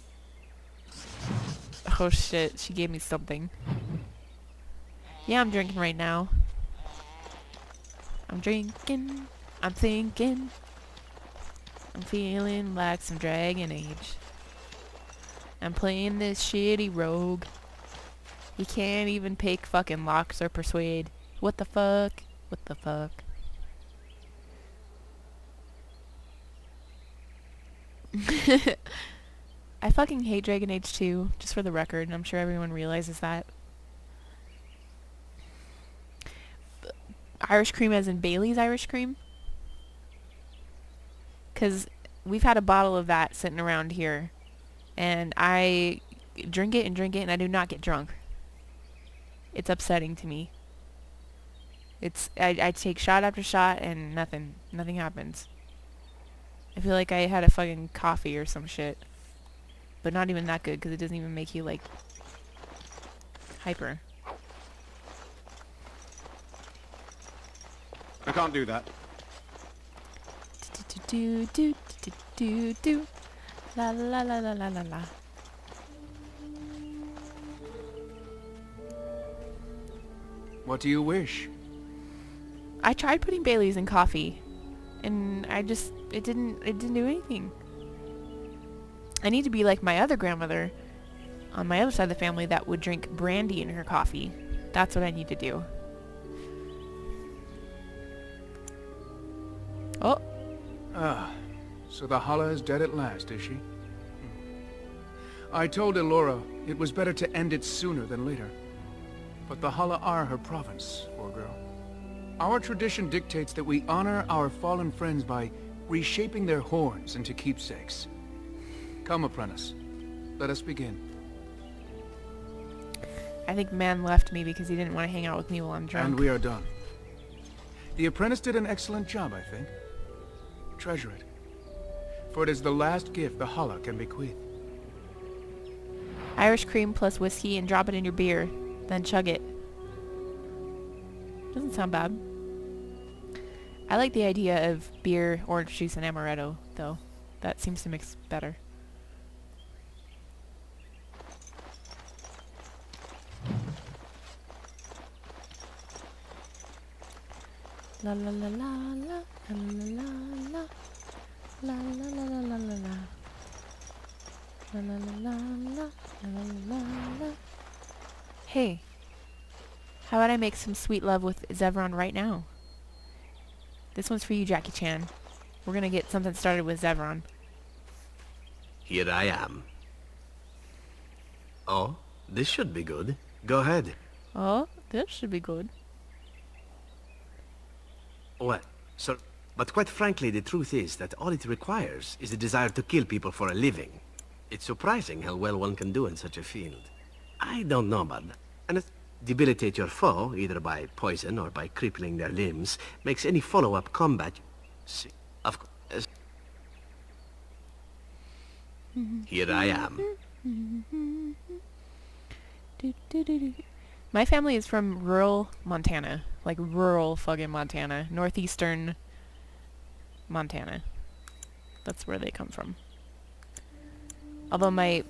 Oh shit, she gave me something. Yeah, I'm drinking right now. I'm drinking, I'm thinking, I'm feeling like some Dragon Age. I'm playing this shitty rogue. He can't even pick fucking locks or persuade. What the fuck? What the fuck? I fucking hate Dragon Age 2, just for the record, and I'm sure everyone realizes that. Irish cream as in Bailey's Irish cream? Because we've had a bottle of that sitting around here, and I drink it, and I do not get drunk. It's upsetting to me. I take shot after shot, and nothing happens. I feel like I had a fucking coffee or some shit. But not even that good, because it doesn't even make you, like, hyper. I can't do that. Do. La la la la la la la. What do you wish? I tried putting Bailey's in coffee, and it didn't do anything. I need to be like my other grandmother on my other side of the family that would drink brandy in her coffee. That's what I need to do. Oh. Ah, so the Hala is dead at last, is she? I told Elora it was better to end it sooner than later. But the Hala are her province, poor girl. Our tradition dictates that we honor our fallen friends by reshaping their horns into keepsakes. Come, apprentice. Let us begin. I think Man left me because he didn't want to hang out with me while I'm drunk. And we are done. The apprentice did an excellent job, I think. Treasure it. For it is the last gift the Hala can bequeath. Irish cream plus whiskey and drop it in your beer. Then chug it. Doesn't sound bad. I like the idea of beer, orange juice, and amaretto, though. That seems to mix better. La la la la la la la la. La la la la la la la. La la la la la la la la. Hey, how about I make some sweet love with Zevron right now? This one's for you, Jackie Chan. We're gonna get something started with Zevron. Here I am. Oh, this should be good. Go ahead. Oh, this should be good. Well, sir, but quite frankly, the truth is that all it requires is the desire to kill people for a living. It's surprising how well one can do in such a field. I don't know about that. And debilitate your foe, either by poison or by crippling their limbs, makes any follow-up combat... Of course. Here I am. My family is from rural Montana. Like rural fucking Montana. Northeastern Montana. That's where they come from. Although my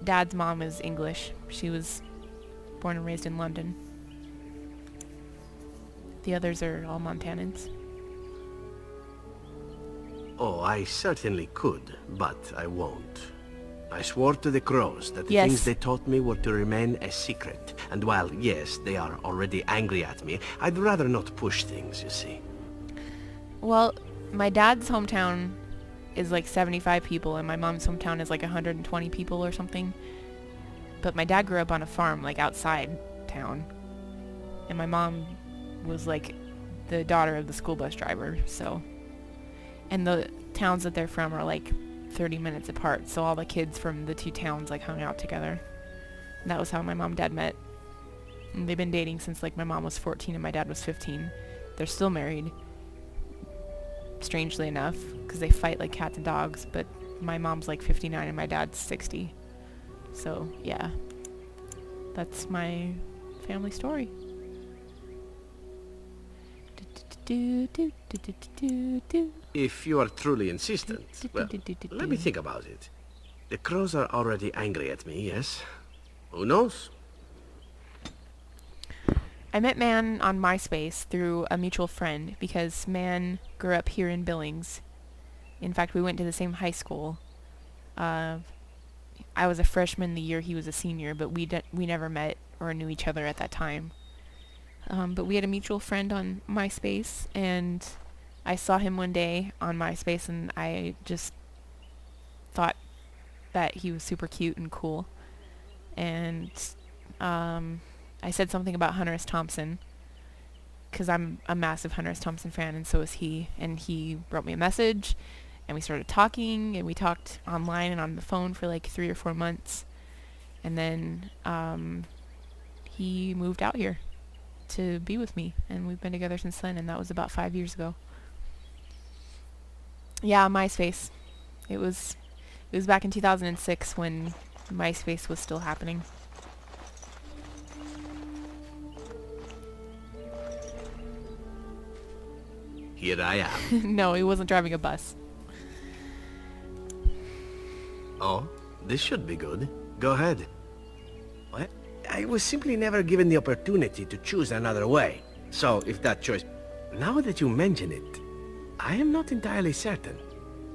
dad's mom is English. She was born and raised in London. The others are all Montanans. Oh, I certainly could, but I won't. I swore to the crows that the Yes. things they taught me were to remain a secret. And while, yes, they are already angry at me, I'd rather not push things, you see. Well, my dad's hometown is like 75 people, and my mom's hometown is like 120 people or something. But my dad grew up on a farm, like outside town. And my mom was like the daughter of the school bus driver, so... And the towns that they're from are like 30 minutes apart, so all the kids from the two towns like hung out together. And that was how my mom and dad met. And they've been dating since like my mom was 14 and my dad was 15. They're still married, strangely enough, because they fight like cats and dogs, but my mom's like 59 and my dad's 60. So, yeah. That's my family story. If you are truly insistent, well, let me think about it. The crows are already angry at me, yes? Who knows? I met Man on MySpace through a mutual friend because Man grew up here in Billings. In fact, we went to the same high school. I was a freshman the year he was a senior, but we never met or knew each other at that time. But we had a mutual friend on MySpace, and I saw him one day on MySpace, and I just thought that he was super cute and cool. And I said something about Hunter S. Thompson, because I'm a massive Hunter S. Thompson fan, and so is he. And he wrote me a message, and we started talking, and we talked online and on the phone for like 3 or 4 months. And then he moved out here to be with me, and we've been together since then, and that was about 5 years ago. Yeah, MySpace. It was back in 2006 when MySpace was still happening. Here I am. No, he wasn't driving a bus. Oh, this should be good. Go ahead. What? I was simply never given the opportunity to choose another way. So, if that choice... Now that you mention it, I am not entirely certain.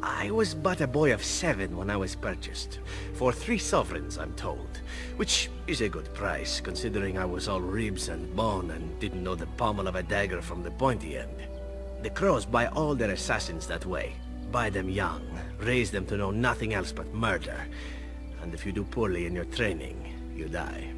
I was but a boy of 7 when I was purchased. For 3 sovereigns, I'm told. Which is a good price, considering I was all ribs and bone and didn't know the pommel of a dagger from the pointy end. The crows buy all their assassins that way. Buy them young, raise them to know nothing else but murder. And if you do poorly in your training, you die.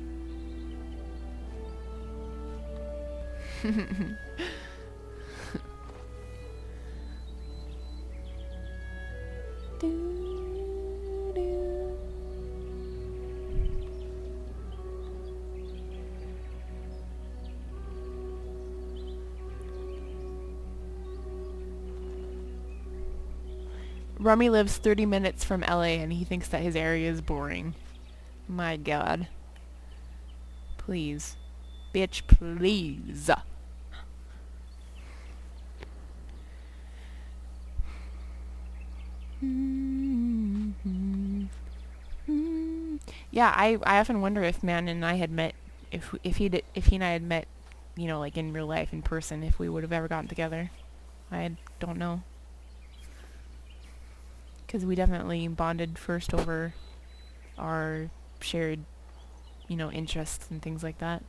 Rummy lives 30 minutes from LA, and he thinks that his area is boring. My god. Please. Bitch, please. Yeah, I often wonder if Man and I had met, if he and I had met, you know, like in real life, in person, if we would have ever gotten together. I don't know. Because we definitely bonded first over our shared, you know, interests and things like that.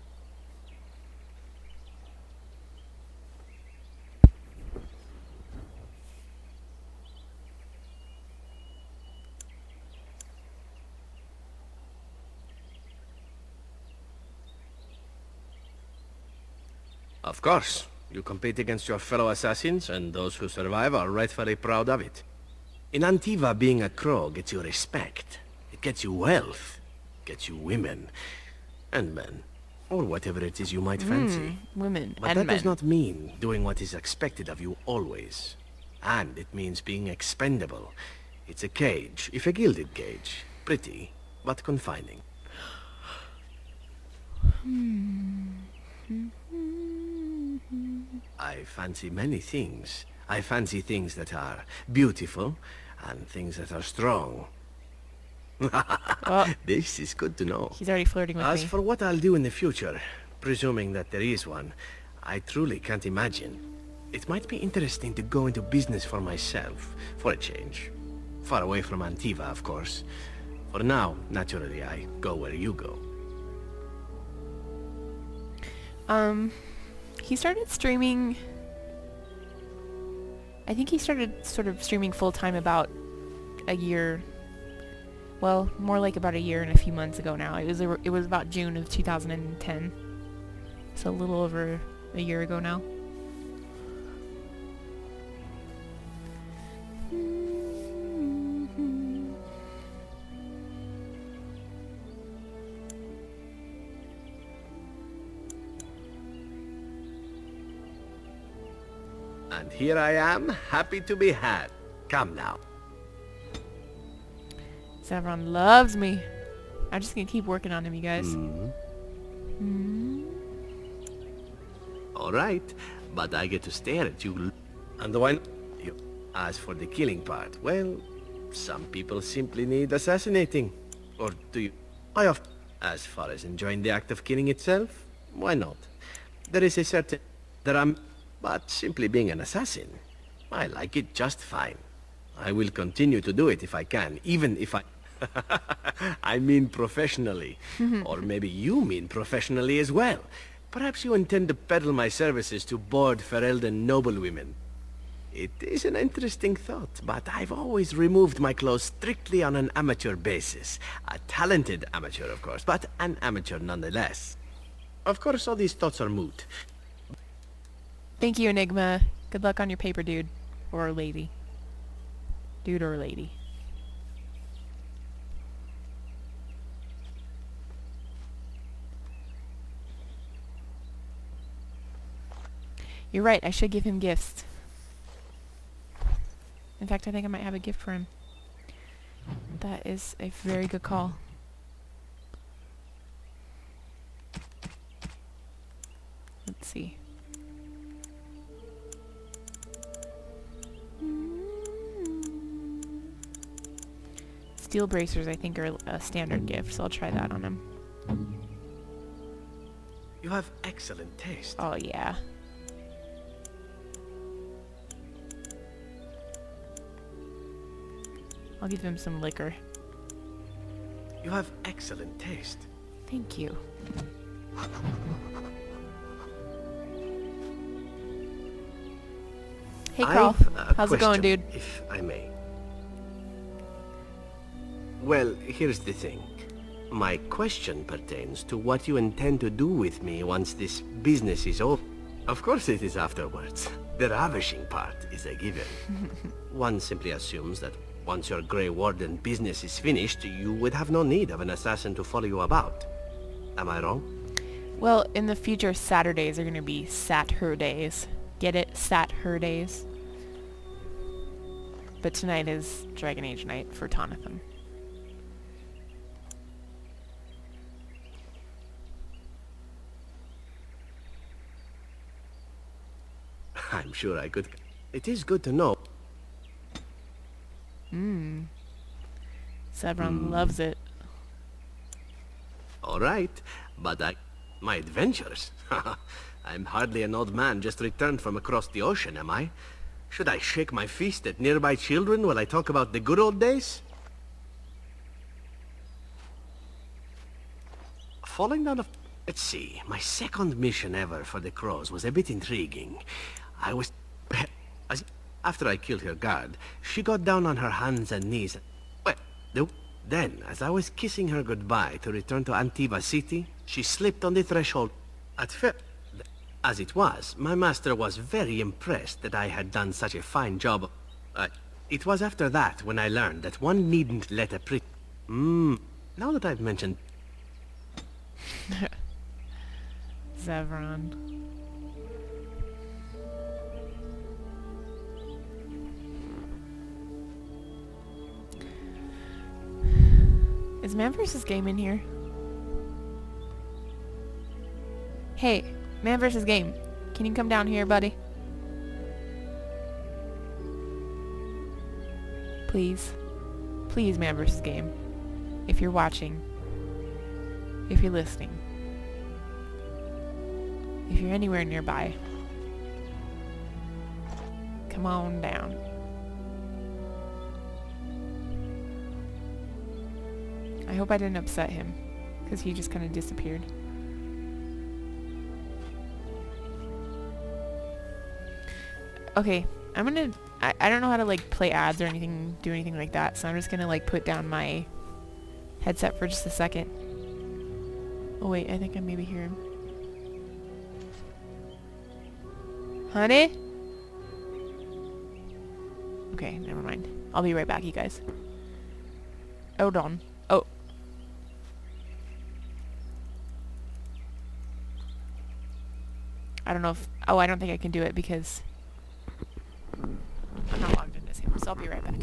Of course. You compete against your fellow assassins, and those who survive are rightfully proud of it. In Antiva, being a crow gets you respect. It gets you wealth. Gets you women. And men. Or whatever it is you might fancy. Women But and that men. does not mean doing what is expected of you always. And it means being expendable. It's a cage, if a gilded cage. Pretty, but confining. I fancy many things. I fancy things that are beautiful, and things that are strong. This is good to know. He's already flirting with me. As for what I'll do in the future, presuming that there is one, I truly can't imagine. It might be interesting to go into business for myself, for a change. Far away from Antiva, of course. For now, naturally, I go where you go. He started streaming... I think he started sort of streaming full-time about a year... Well, more like about a year and a few months ago now. It was about June of 2010. So a little over a year ago now. And here I am, happy to be had. Come now. Everyone loves me. I'm just gonna keep working on him, you guys. All right, but I get to stare at you. And when you... As for the killing part, well, some people simply need assassinating. Or do you... As far as enjoying the act of killing itself, why not? There is a certain... But simply being an assassin, I like it just fine. I will continue to do it if I can, even if I... I mean professionally. Or maybe you mean professionally as well. Perhaps you intend to peddle my services to bored Ferelden noblewomen. It is an interesting thought, but I've always removed my clothes strictly on an amateur basis. A talented amateur, of course, but an amateur nonetheless. Of course, all these thoughts are moot. Thank you, Enigma. Good luck on your paper, dude. Or lady. Dude or lady. You're right, I should give him gifts. In fact, I think I might have a gift for him. That is a very good call. Let's see. Steel bracers, I think, are a standard gift, so I'll try that on him. You have excellent taste. Oh, yeah. I'll give him some liquor. You have excellent taste. Thank you. Hey, Carl. How's it going, dude? If I may. Well, here's the thing. My question pertains to what you intend to do with me once this business is over. Of course it is afterwards. The ravishing part is a given. One simply assumes that once your Grey Warden business is finished, you would have no need of an assassin to follow you about. Am I wrong? Well, in the future, Saturdays are going to be Sat-her-days. Get it? Sat-her-days. But tonight is Dragon Age night for TAWNITHAN. I'm sure I could... It is good to know. Sevron loves it. All right, but my adventures? I'm hardly an old man just returned from across the ocean, am I? Should I shake my fist at nearby children while I talk about the good old days? Falling down a... Let's see, my second mission ever for the crows was a bit intriguing. I was... After I killed her guard, she got down on her hands and knees. Well, then, as I was kissing her goodbye to return to Antiva City, she slipped on the threshold. At first, as it was, my master was very impressed that I had done such a fine job. It was after that when I learned that one needn't let a pretty... now that I've mentioned... Zevran. Is MANvsGAME in here? Hey, MANvsGAME. Can you come down here, buddy? Please. Please, MANvsGAME. If you're watching. If you're listening. If you're anywhere nearby. Come on down. I hope I didn't upset him, because he just kind of disappeared. Okay, I'm gonna... I don't know how to, like, play ads or anything, do anything like that, so I'm just gonna, like, put down my headset for just a second. Oh, wait, I think I maybe hear him. Honey? Okay, never mind. I'll be right back, you guys. Hold on. Oh. I don't know if... Oh, I don't think I can do it because I'm not logged in as him, so I'll be right back.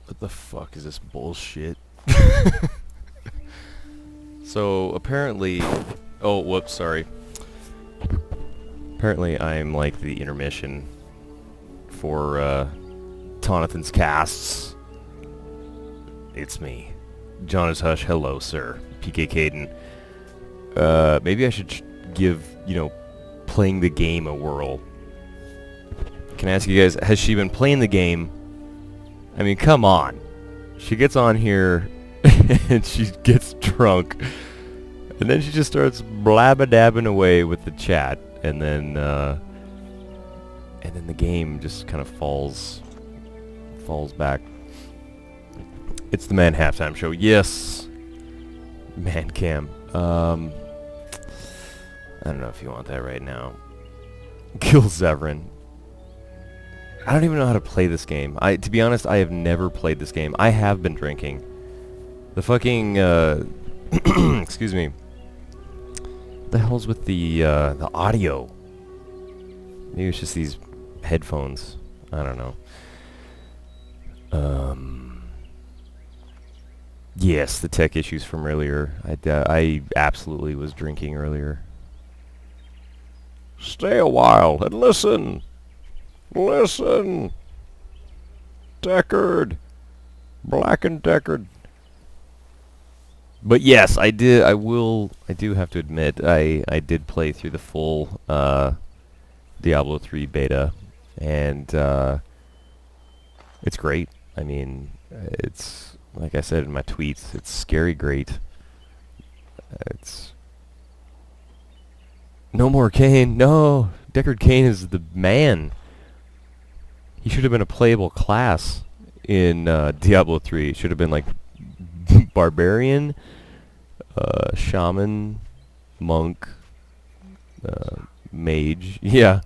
What the fuck is this bullshit? So apparently, oh whoops, sorry. Apparently I'm like the intermission for TAWNITHAN's casts. It's me, John is Hush. Hello, sir. PK Caden. Maybe I should give, you know, playing the game a whirl. Can I ask you guys, has she been playing the game? I mean, come on. She gets on here and she gets drunk, and then she just starts blabba-dabbing away with the chat, and then the game just kind of falls back. It's the Man Halftime Show. Yes, MANvsGAME. I don't know if you want that right now. Kill Zevran. I don't even know how to play this game. To be honest, I have never played this game. I have been drinking. The fucking, excuse me. What the hell's with the audio? Maybe it's just these headphones. I don't know. Yes, the tech issues from earlier. I absolutely was drinking earlier. Stay a while and listen. Listen. Deckard. Black and Deckard. But yes, I did. I do have to admit, I did play through the full Diablo 3 beta, and it's great. I mean, it's like I said in my tweets, it's scary great. It's no more Kane. No, Deckard Cain is the man. He should have been a playable class in Diablo 3. It should have been like barbarian, shaman, monk, mage, yeah,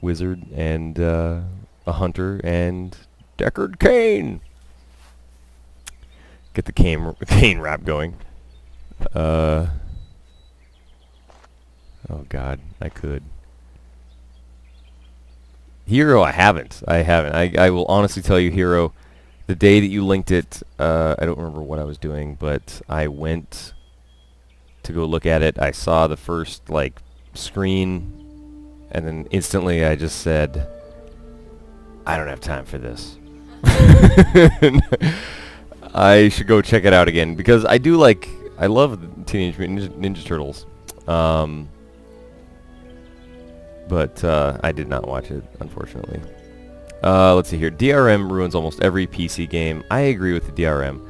wizard, and a hunter, and Deckard Cain. Get the Cain rap going. Oh God, I could. Hero, I haven't. I will honestly tell you, Hero, the day that you linked it, I don't remember what I was doing, but I went to go look at it. I saw the first, like, screen, and then instantly I just said, I don't have time for this. I should go check it out again, because I love Teenage Mutant Ninja Turtles. But I did not watch it, unfortunately. Let's see here. DRM ruins almost every PC game. I agree with the DRM.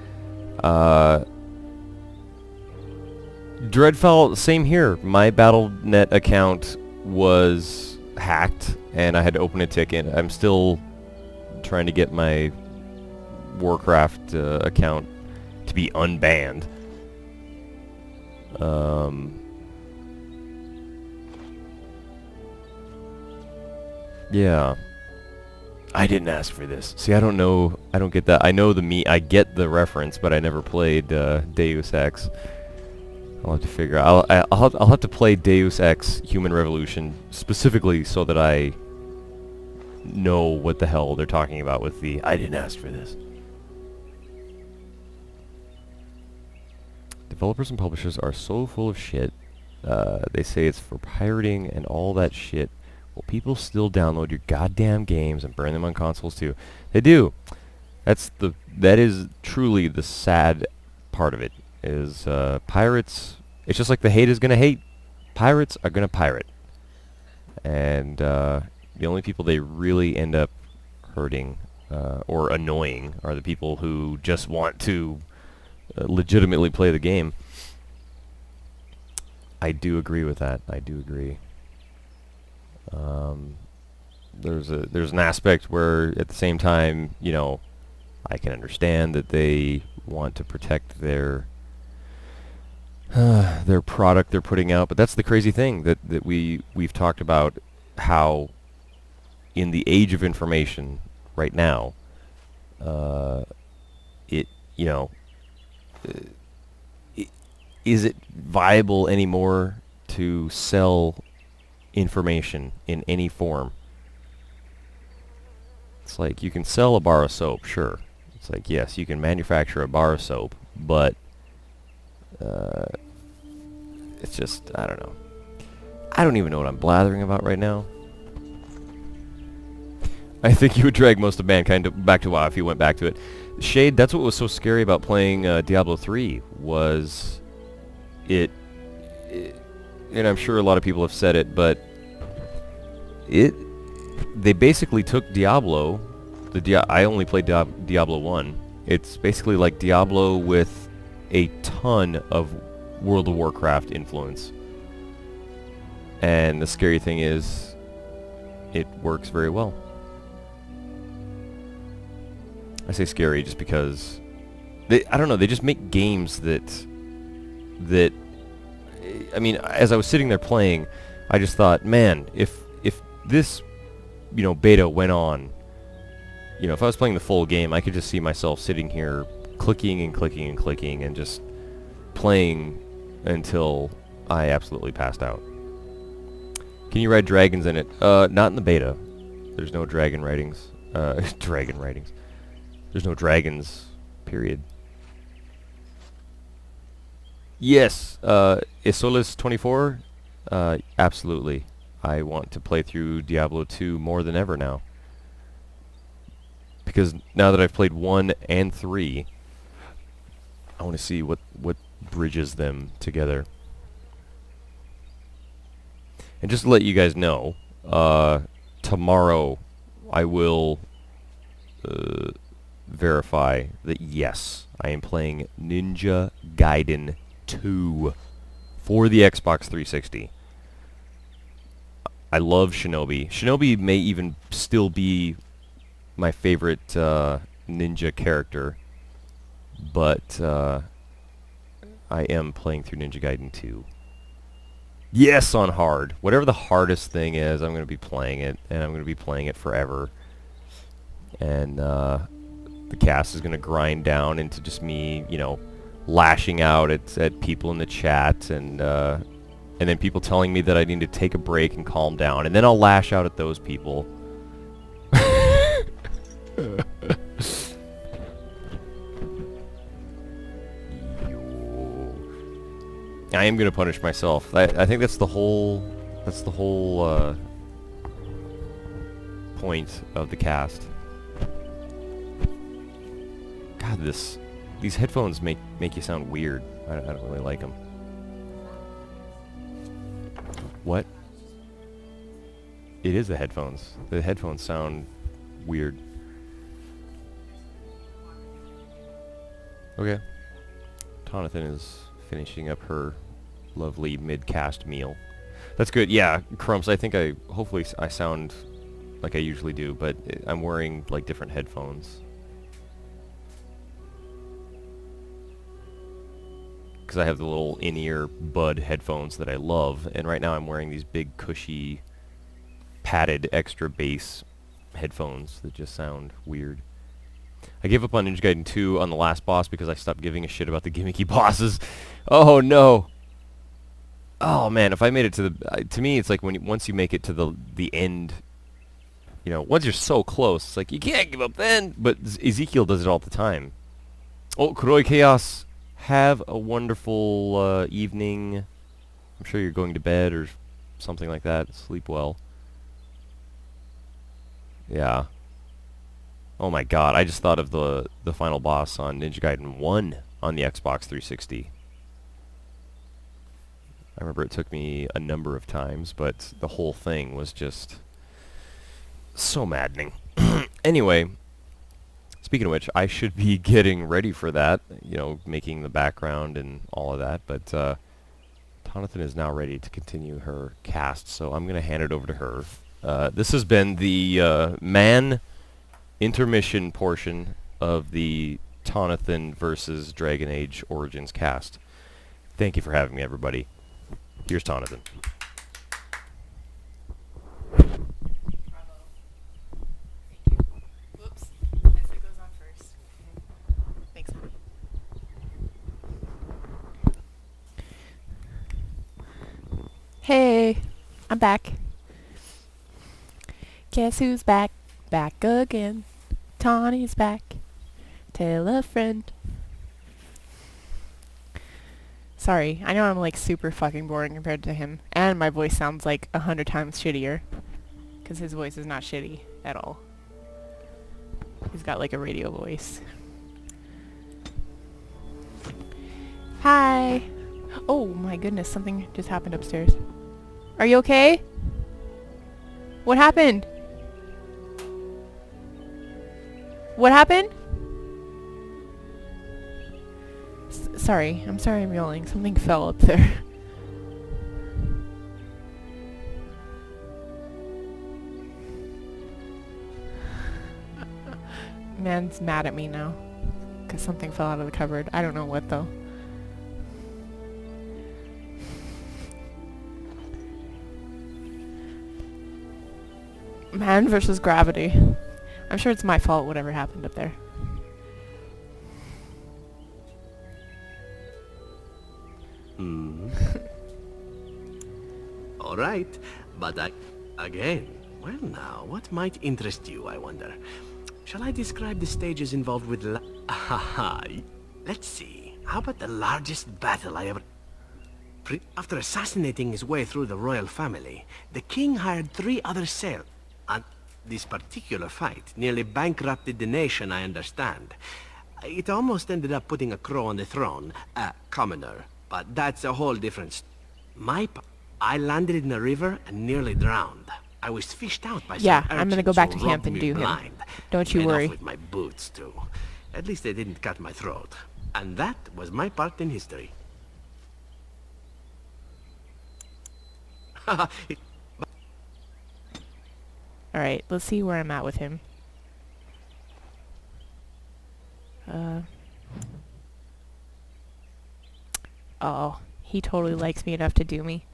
Dreadfall, same here. My Battle.net account was hacked, and I had to open a ticket. I'm still trying to get my Warcraft account to be unbanned. Yeah. I didn't ask for this. See, I don't know. I don't get that. I know I get the reference, but I never played Deus Ex. I'll have to figure out. I'll have to play Deus Ex Human Revolution specifically so that I know what the hell they're talking about with the I didn't ask for this. Developers and publishers are so full of shit. They say it's for pirating and all that shit. Well, people still download your goddamn games and burn them on consoles too. They do. That is truly the sad part of it. Is pirates? It's just like the hate is gonna hate. Pirates are gonna pirate, and the only people they really end up hurting or annoying are the people who just want to legitimately play the game. I do agree with that. I do agree. There's an aspect where at the same time, you know, I can understand that they want to protect their product they're putting out, but that's the crazy thing that we've talked about, how in the age of information right now, is it viable anymore to sell information in any form? It's like you can sell a bar of soap, sure. It's like, yes, you can manufacture a bar of soap, but it's just, I don't know. I don't even know what I'm blathering about right now. I think you would drag most of mankind back to WoW if you went back to it. Shade, that's what was so scary about playing Diablo 3, was it, and I'm sure a lot of people have said it, but they basically took Diablo, I only played Diablo 1. It's basically like Diablo with a ton of World of Warcraft influence. And the scary thing is, it works very well. I say scary just because I don't know, they just make games that I mean, as I was sitting there playing, I just thought, man, if this, you know, beta went on, you know, if I was playing the full game, I could just see myself sitting here clicking and clicking and clicking and just playing until I absolutely passed out. Can you ride dragons in it? Not in the beta. There's no dragon writings. Dragon writings. There's no dragons, period. Yes, Isolis24, absolutely. I want to play through Diablo 2 more than ever now. Because now that I've played 1 and 3, I want to see what bridges them together. And just to let you guys know, tomorrow I will verify that yes, I am playing Ninja Gaiden 2 for the Xbox 360. I love Shinobi. Shinobi may even still be my favorite ninja character, but I am playing through Ninja Gaiden 2. Yes, on hard. Whatever the hardest thing is, I'm going to be playing it, and I'm going to be playing it forever. And the cast is going to grind down into just me, you know, lashing out at people in the chat, and then people telling me that I need to take a break and calm down, and then I'll lash out at those people. I am gonna punish myself. I think that's the whole point of the cast. God, these headphones make you sound weird. I don't really like them. What? It is the headphones. The headphones sound weird. Okay. TAWNITHAN is finishing up her lovely mid-cast meal. That's good. Yeah, Crumps, I think hopefully I sound like I usually do, but I'm wearing like different headphones. Because I have the little in-ear bud headphones that I love, and right now I'm wearing these big cushy padded extra bass headphones that just sound weird. I gave up on Ninja Gaiden 2 on the last boss because I stopped giving a shit about the gimmicky bosses. Oh no! Oh man, if I made it to the... to me, it's like once you make it to the end, you know, once you're so close, it's like, you can't give up then! But Ezekiel does it all the time. Oh, Kuroi Chaos, have a wonderful evening. I'm sure you're going to bed or something like that. Sleep well. Yeah. Oh my god, I just thought of the final boss on Ninja Gaiden 1 on the Xbox 360. I remember it took me a number of times, but the whole thing was just so maddening. Anyway, speaking of which, I should be getting ready for that, you know, making the background and all of that, but TAWNITHAN is now ready to continue her cast, so I'm going to hand it over to her. This has been the man intermission portion of the TAWNITHAN versus Dragon Age Origins cast. Thank you for having me, everybody. Here's TAWNITHAN. Hey, I'm back. Guess who's back? Back again. Tawny's back. Tell a friend. Sorry, I know I'm like super fucking boring compared to him, and my voice sounds like 100 times shittier, because his voice is not shitty at all. He's got like a radio voice. Hi! Oh my goodness, something just happened upstairs. Are you okay? What happened? What happened? Sorry, I'm sorry I'm yelling. Something fell up there. Man's mad at me now, because something fell out of the cupboard. I don't know what though. Man versus gravity. I'm sure it's my fault whatever happened up there. All right, but again, well now, what might interest you, I wonder? Shall I describe the stages involved with Let's see. How about the largest battle I ever... After assassinating his way through the royal family, the king hired 3 other sailors. And this particular fight nearly bankrupted the nation, I understand. It almost ended up putting a crow on the throne, a commoner. But that's a whole different... I landed in a river and nearly drowned. I was fished out by some urchins. I'm gonna go back to who camp robbed and me do him. blind. Don't you Made off worry. with my boots, too. At least they didn't cut my throat. And that was my part in history. Alright, let's see where I'm at with him. Oh, he totally likes me enough to do me.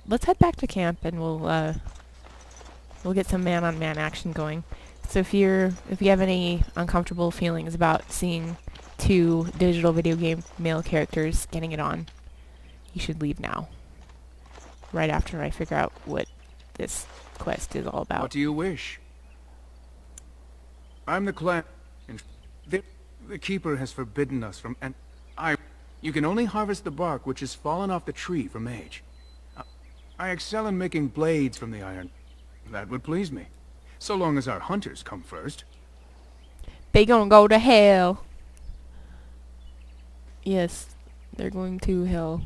Let's head back to camp and we'll get some man-on-man action going. So if you have any uncomfortable feelings about seeing 2 digital video game male characters getting it on, you should leave now. Right after I figure out what this quest is all about. What do you wish? I'm the clan, and the keeper has forbidden us from, and you can only harvest the bark which has fallen off the tree from age. I excel in making blades from the iron. That would please me, so long as our hunters come first. They gonna go to hell. Yes, they're going to hell.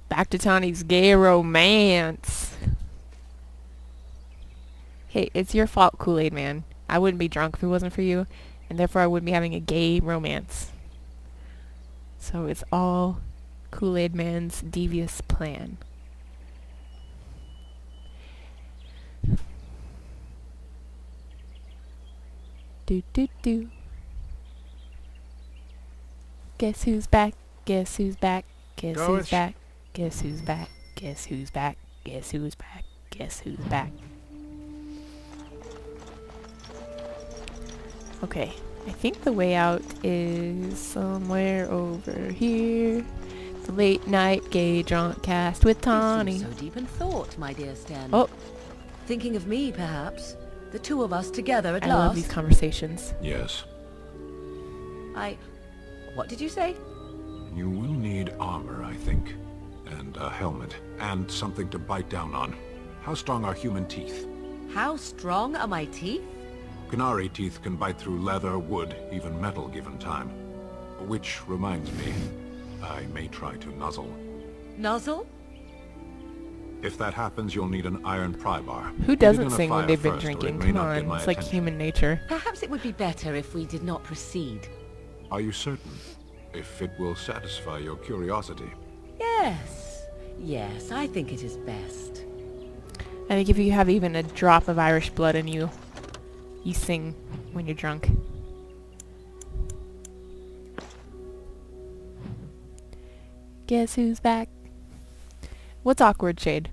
Back to Tawny's gay romance. Hey, it's your fault, Kool-Aid Man. I wouldn't be drunk if it wasn't for you, and therefore I wouldn't be having a gay romance. So it's all Kool-Aid Man's devious plan. Do do do. Guess who's back? Guess who's back? Guess who's back? Guess who's back? Guess who's back? Guess who's back? Guess who's back? Okay, I think the way out is somewhere over here. The late night gay drunk cast with Tawny. You seem so deep in thought, my dear Stan. Oh, Thinking of me, perhaps? The 2 of us together at I last? love these conversations. Yes. What did you say? You will need armor, I think. And a helmet. And something to bite down on. How strong are human teeth? How strong are my teeth? Canary teeth can bite through leather, wood, even metal given time. Which reminds me, I may try to nuzzle. Nuzzle? If that happens, you'll need an iron pry bar. Who Get it in doesn't a sing when fire they've been first, or it drinking? may Come not get on, my it's like attention. human nature. Perhaps it would be better if we did not proceed. Are you certain? If it will satisfy your curiosity. Yes. Yes, I think it is best. I think if you have even a drop of Irish blood in you, you sing when you're drunk. Guess who's back? What's awkward, Shade?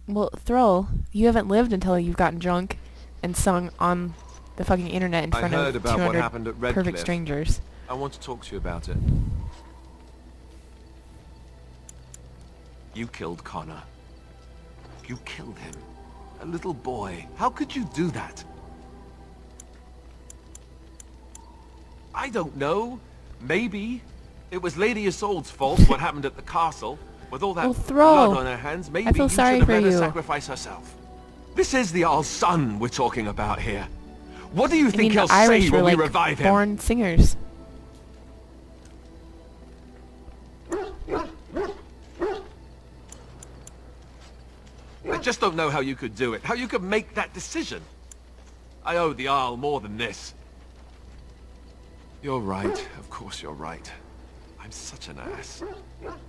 Well, Thrall, you haven't lived until you've gotten drunk and sung on the fucking internet in front of 200 perfect strangers. I want to talk to you about it. You killed Connor. You killed him. A little boy. How could you do that? I don't know. Maybe. It was Lady Isolde's fault what happened at the castle. With all that blood on her hands, maybe I feel you sorry should have for let her you. sacrifice herself. This is the Jarl's son we're talking about here. What do you I think mean, he'll the Irish say were when we like revive him? born singers. I just don't know how you could do it. How you could make that decision. I owe the Jarl more than this. You're right. Of course you're right. I'm such an ass.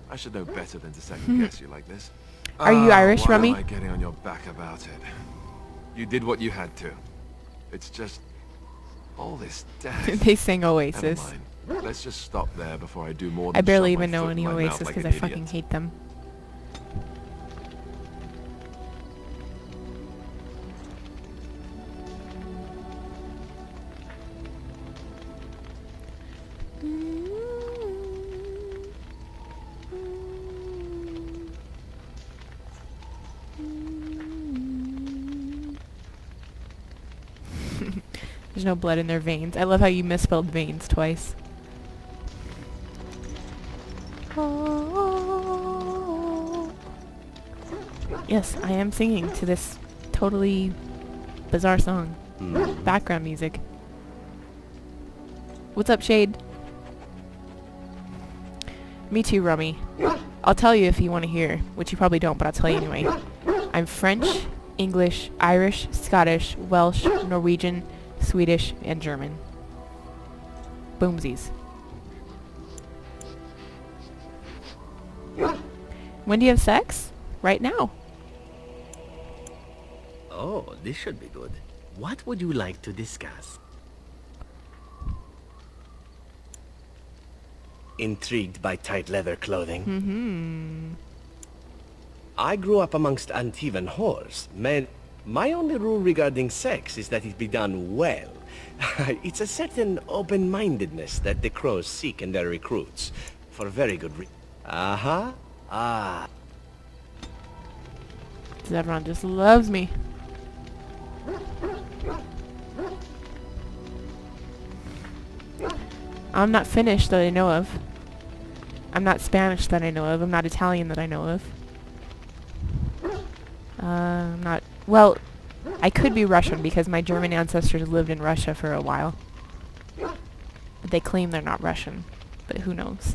I should know better than to second guess you like this. Are you Irish, why Rummy? am I getting on your back about it? You did what you had to. It's just all this death. They sang Never Oasis. mind. Let's just stop there before I do more than I barely shove my even know foot in any my mouth Oasis like because an I fucking idiot. hate them. There's no blood in their veins. I love how you misspelled veins twice. Oh. Yes, I am singing to this totally bizarre song. Background music. What's up, Shade? Me too, Rummy. I'll tell you if you want to hear, which you probably don't, but I'll tell you anyway. I'm French, English, Irish, Scottish, Welsh, Norwegian, Swedish, and German. Boomsies. When do you have sex? Right now. Oh, this should be good. What would you like to discuss? Intrigued by tight leather clothing? I grew up amongst Antivan whores. My only rule regarding sex is that it be done well. It's a certain open-mindedness that the crows seek in their recruits, for very good reason. Everyone just loves me. I'm not Finnish that I know of. I'm not Spanish that I know of. I'm not Italian that I know of. I'm not... Well, I could be Russian because my German ancestors lived in Russia for a while. But they claim they're not Russian. But who knows?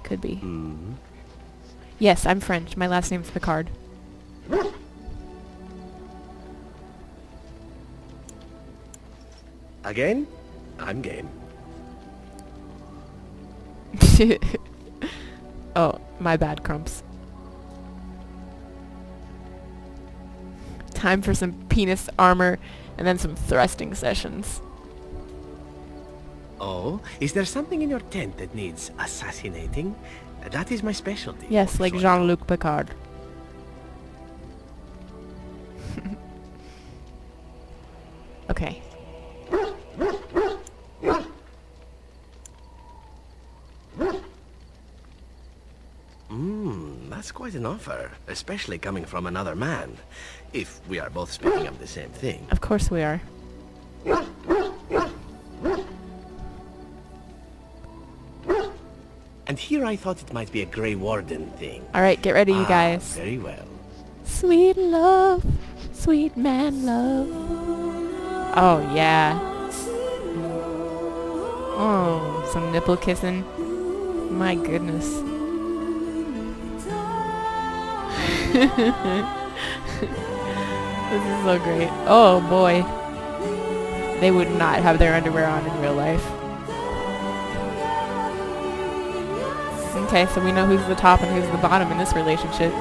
Could be. Yes, I'm French. My last name's Picard. Again? I'm game. Oh, my bad, Crumps. Time for some penis armor and then some thrusting sessions. Oh, is there something in your tent that needs assassinating? That is my specialty. Yes, like Jean-Luc Picard. Okay. That's quite an offer, especially coming from another man. If we are both speaking of the same thing. Of course we are. And here I thought it might be a Grey Warden thing. Alright, get ready, you guys. Very well. Sweet love, sweet man love. Oh, yeah. Oh, some nipple kissing. My goodness. This is so great. Oh, boy. They would not have their underwear on in real life. Okay, so we know who's the top and who's the bottom in this relationship.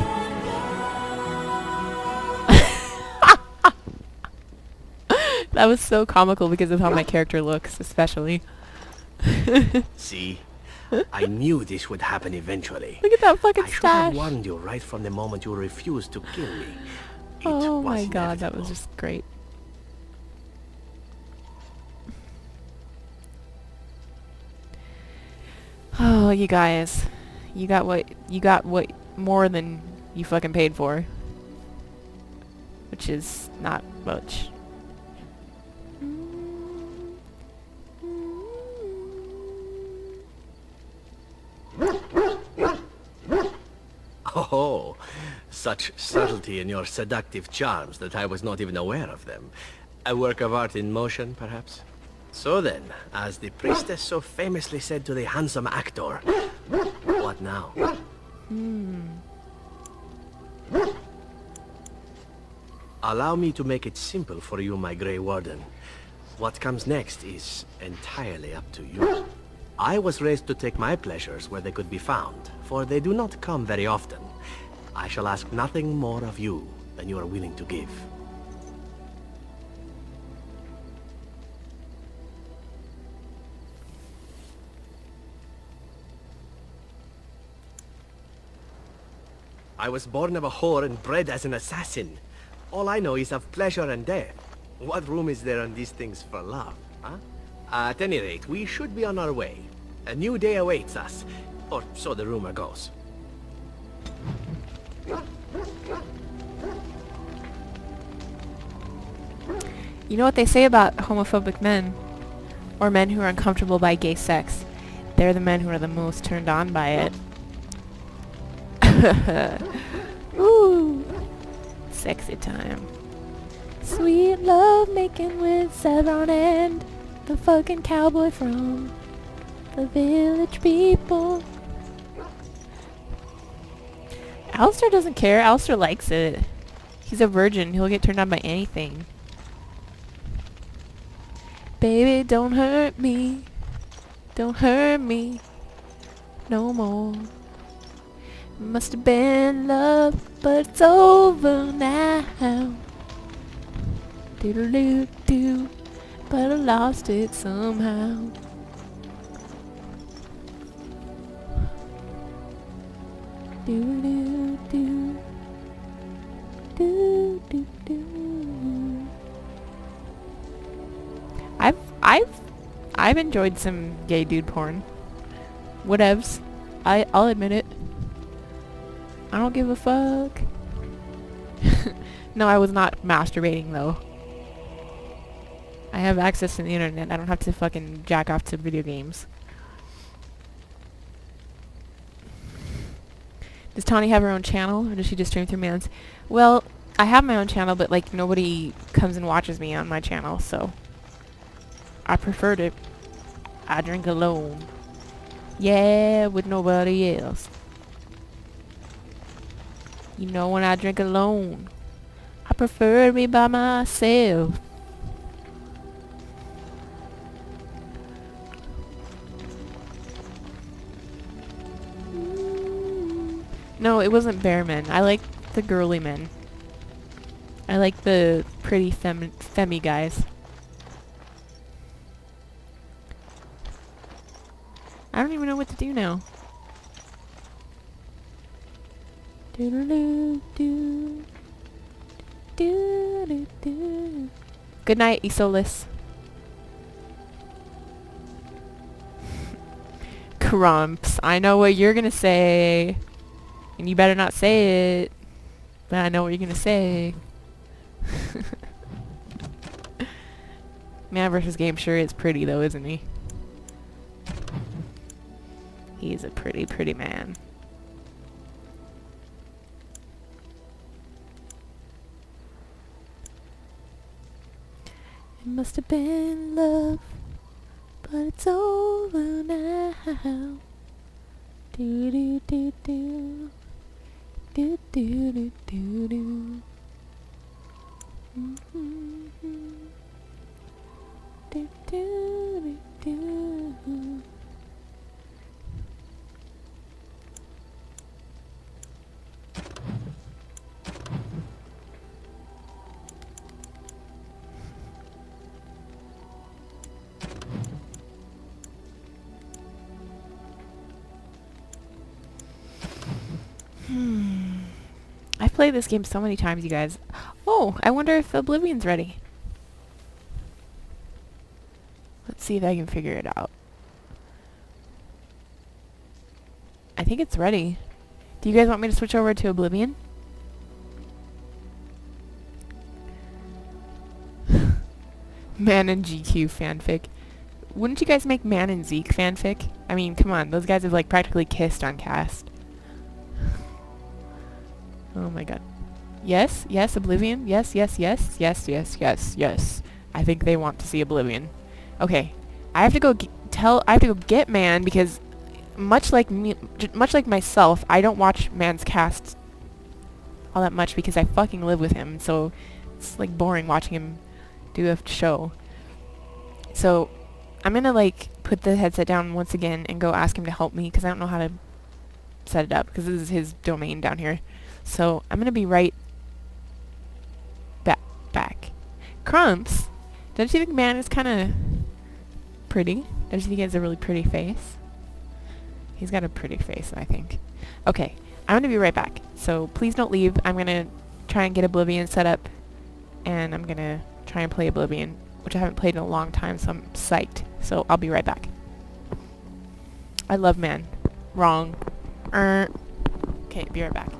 That was so comical because of how my character looks, especially. See? I knew this would happen eventually. Look at that fucking I should have stash. warned you right from the moment you refused to kill me. Oh my god, that was just great. Oh, you guys. You got what more than you fucking paid for. Which is not much. Oh, such subtlety in your seductive charms that I was not even aware of them. A work of art in motion, perhaps? So then, as the priestess so famously said to the handsome actor, what now? Allow me to make it simple for you, my Grey Warden. What comes next is entirely up to you. I was raised to take my pleasures where they could be found, for they do not come very often. I shall ask nothing more of you than you are willing to give. I was born of a whore and bred as an assassin. All I know is of pleasure and death. What room is there on these things for love, huh? At any rate, we should be on our way. A new day awaits us, or so the rumor goes. You know what they say about homophobic men? Or men who are uncomfortable by gay sex? They're the men who are the most turned on by it. Ooh. Sexy time. Sweet love making with Sevron and the fucking cowboy from the village people. Alistair doesn't care. Alistair likes it. He's a virgin. He'll get turned on by anything. Baby, don't hurt me. Don't hurt me no more. Must have been love, but it's over now. Doodle-doo-doo, but I lost it somehow. Doodle-doo-doo, doo-doo-doo. I've enjoyed some gay dude porn. Whatevs. I'll admit it. I don't give a fuck. No, I was not masturbating though. I have access to the internet. I don't have to fucking jack off to video games. Does Tawny have her own channel, or does she just stream through Mans? Well, I have my own channel, but like nobody comes and watches me on my channel, so I preferred it. I drink alone. Yeah, with nobody else. You know, when I drink alone, I prefer to be by myself. No, it wasn't bear men. I like the girly men. I like the pretty femmy guys. I don't even know what to do now. Doodle-doo, doo-doo-doo. Good night, Isolis. Crumps. I know what you're gonna say. And you better not say it. But I know what you're gonna say. MANvsGAME sure is pretty though, isn't he? He's a pretty, pretty man. It must have been love, but it's over now. Do do do do do do do do do. Do do do do. I've played this game so many times, you guys. Oh, I wonder if Oblivion's ready. Let's see if I can figure it out. I think it's ready. Do you guys want me to switch over to Oblivion? Man and GQ fanfic. Wouldn't you guys make Man and Zeke fanfic? I mean, come on, those guys have like practically kissed on cast. Oh my god. Yes, yes, Oblivion. Yes, yes, yes, yes, yes, yes, yes. I think they want to see Oblivion. Okay, I have to go I have to go get Man because much like me, much like myself, I don't watch Man's cast all that much because I fucking live with him. So it's like boring watching him do a show. So I'm gonna like put the headset down once again and go ask him to help me because I don't know how to set it up because this is his domain down here. So I'm gonna be right back. Crumps, don't you think Man is kind of pretty? Don't you think he has a really pretty face? He's got a pretty face, I think. Okay, I'm gonna be right back. So please don't leave. I'm gonna try and get Oblivion set up, and I'm gonna try and play Oblivion, which I haven't played in a long time, so I'm psyched. So I'll be right back. I love Man. Wrong. Okay, be right back.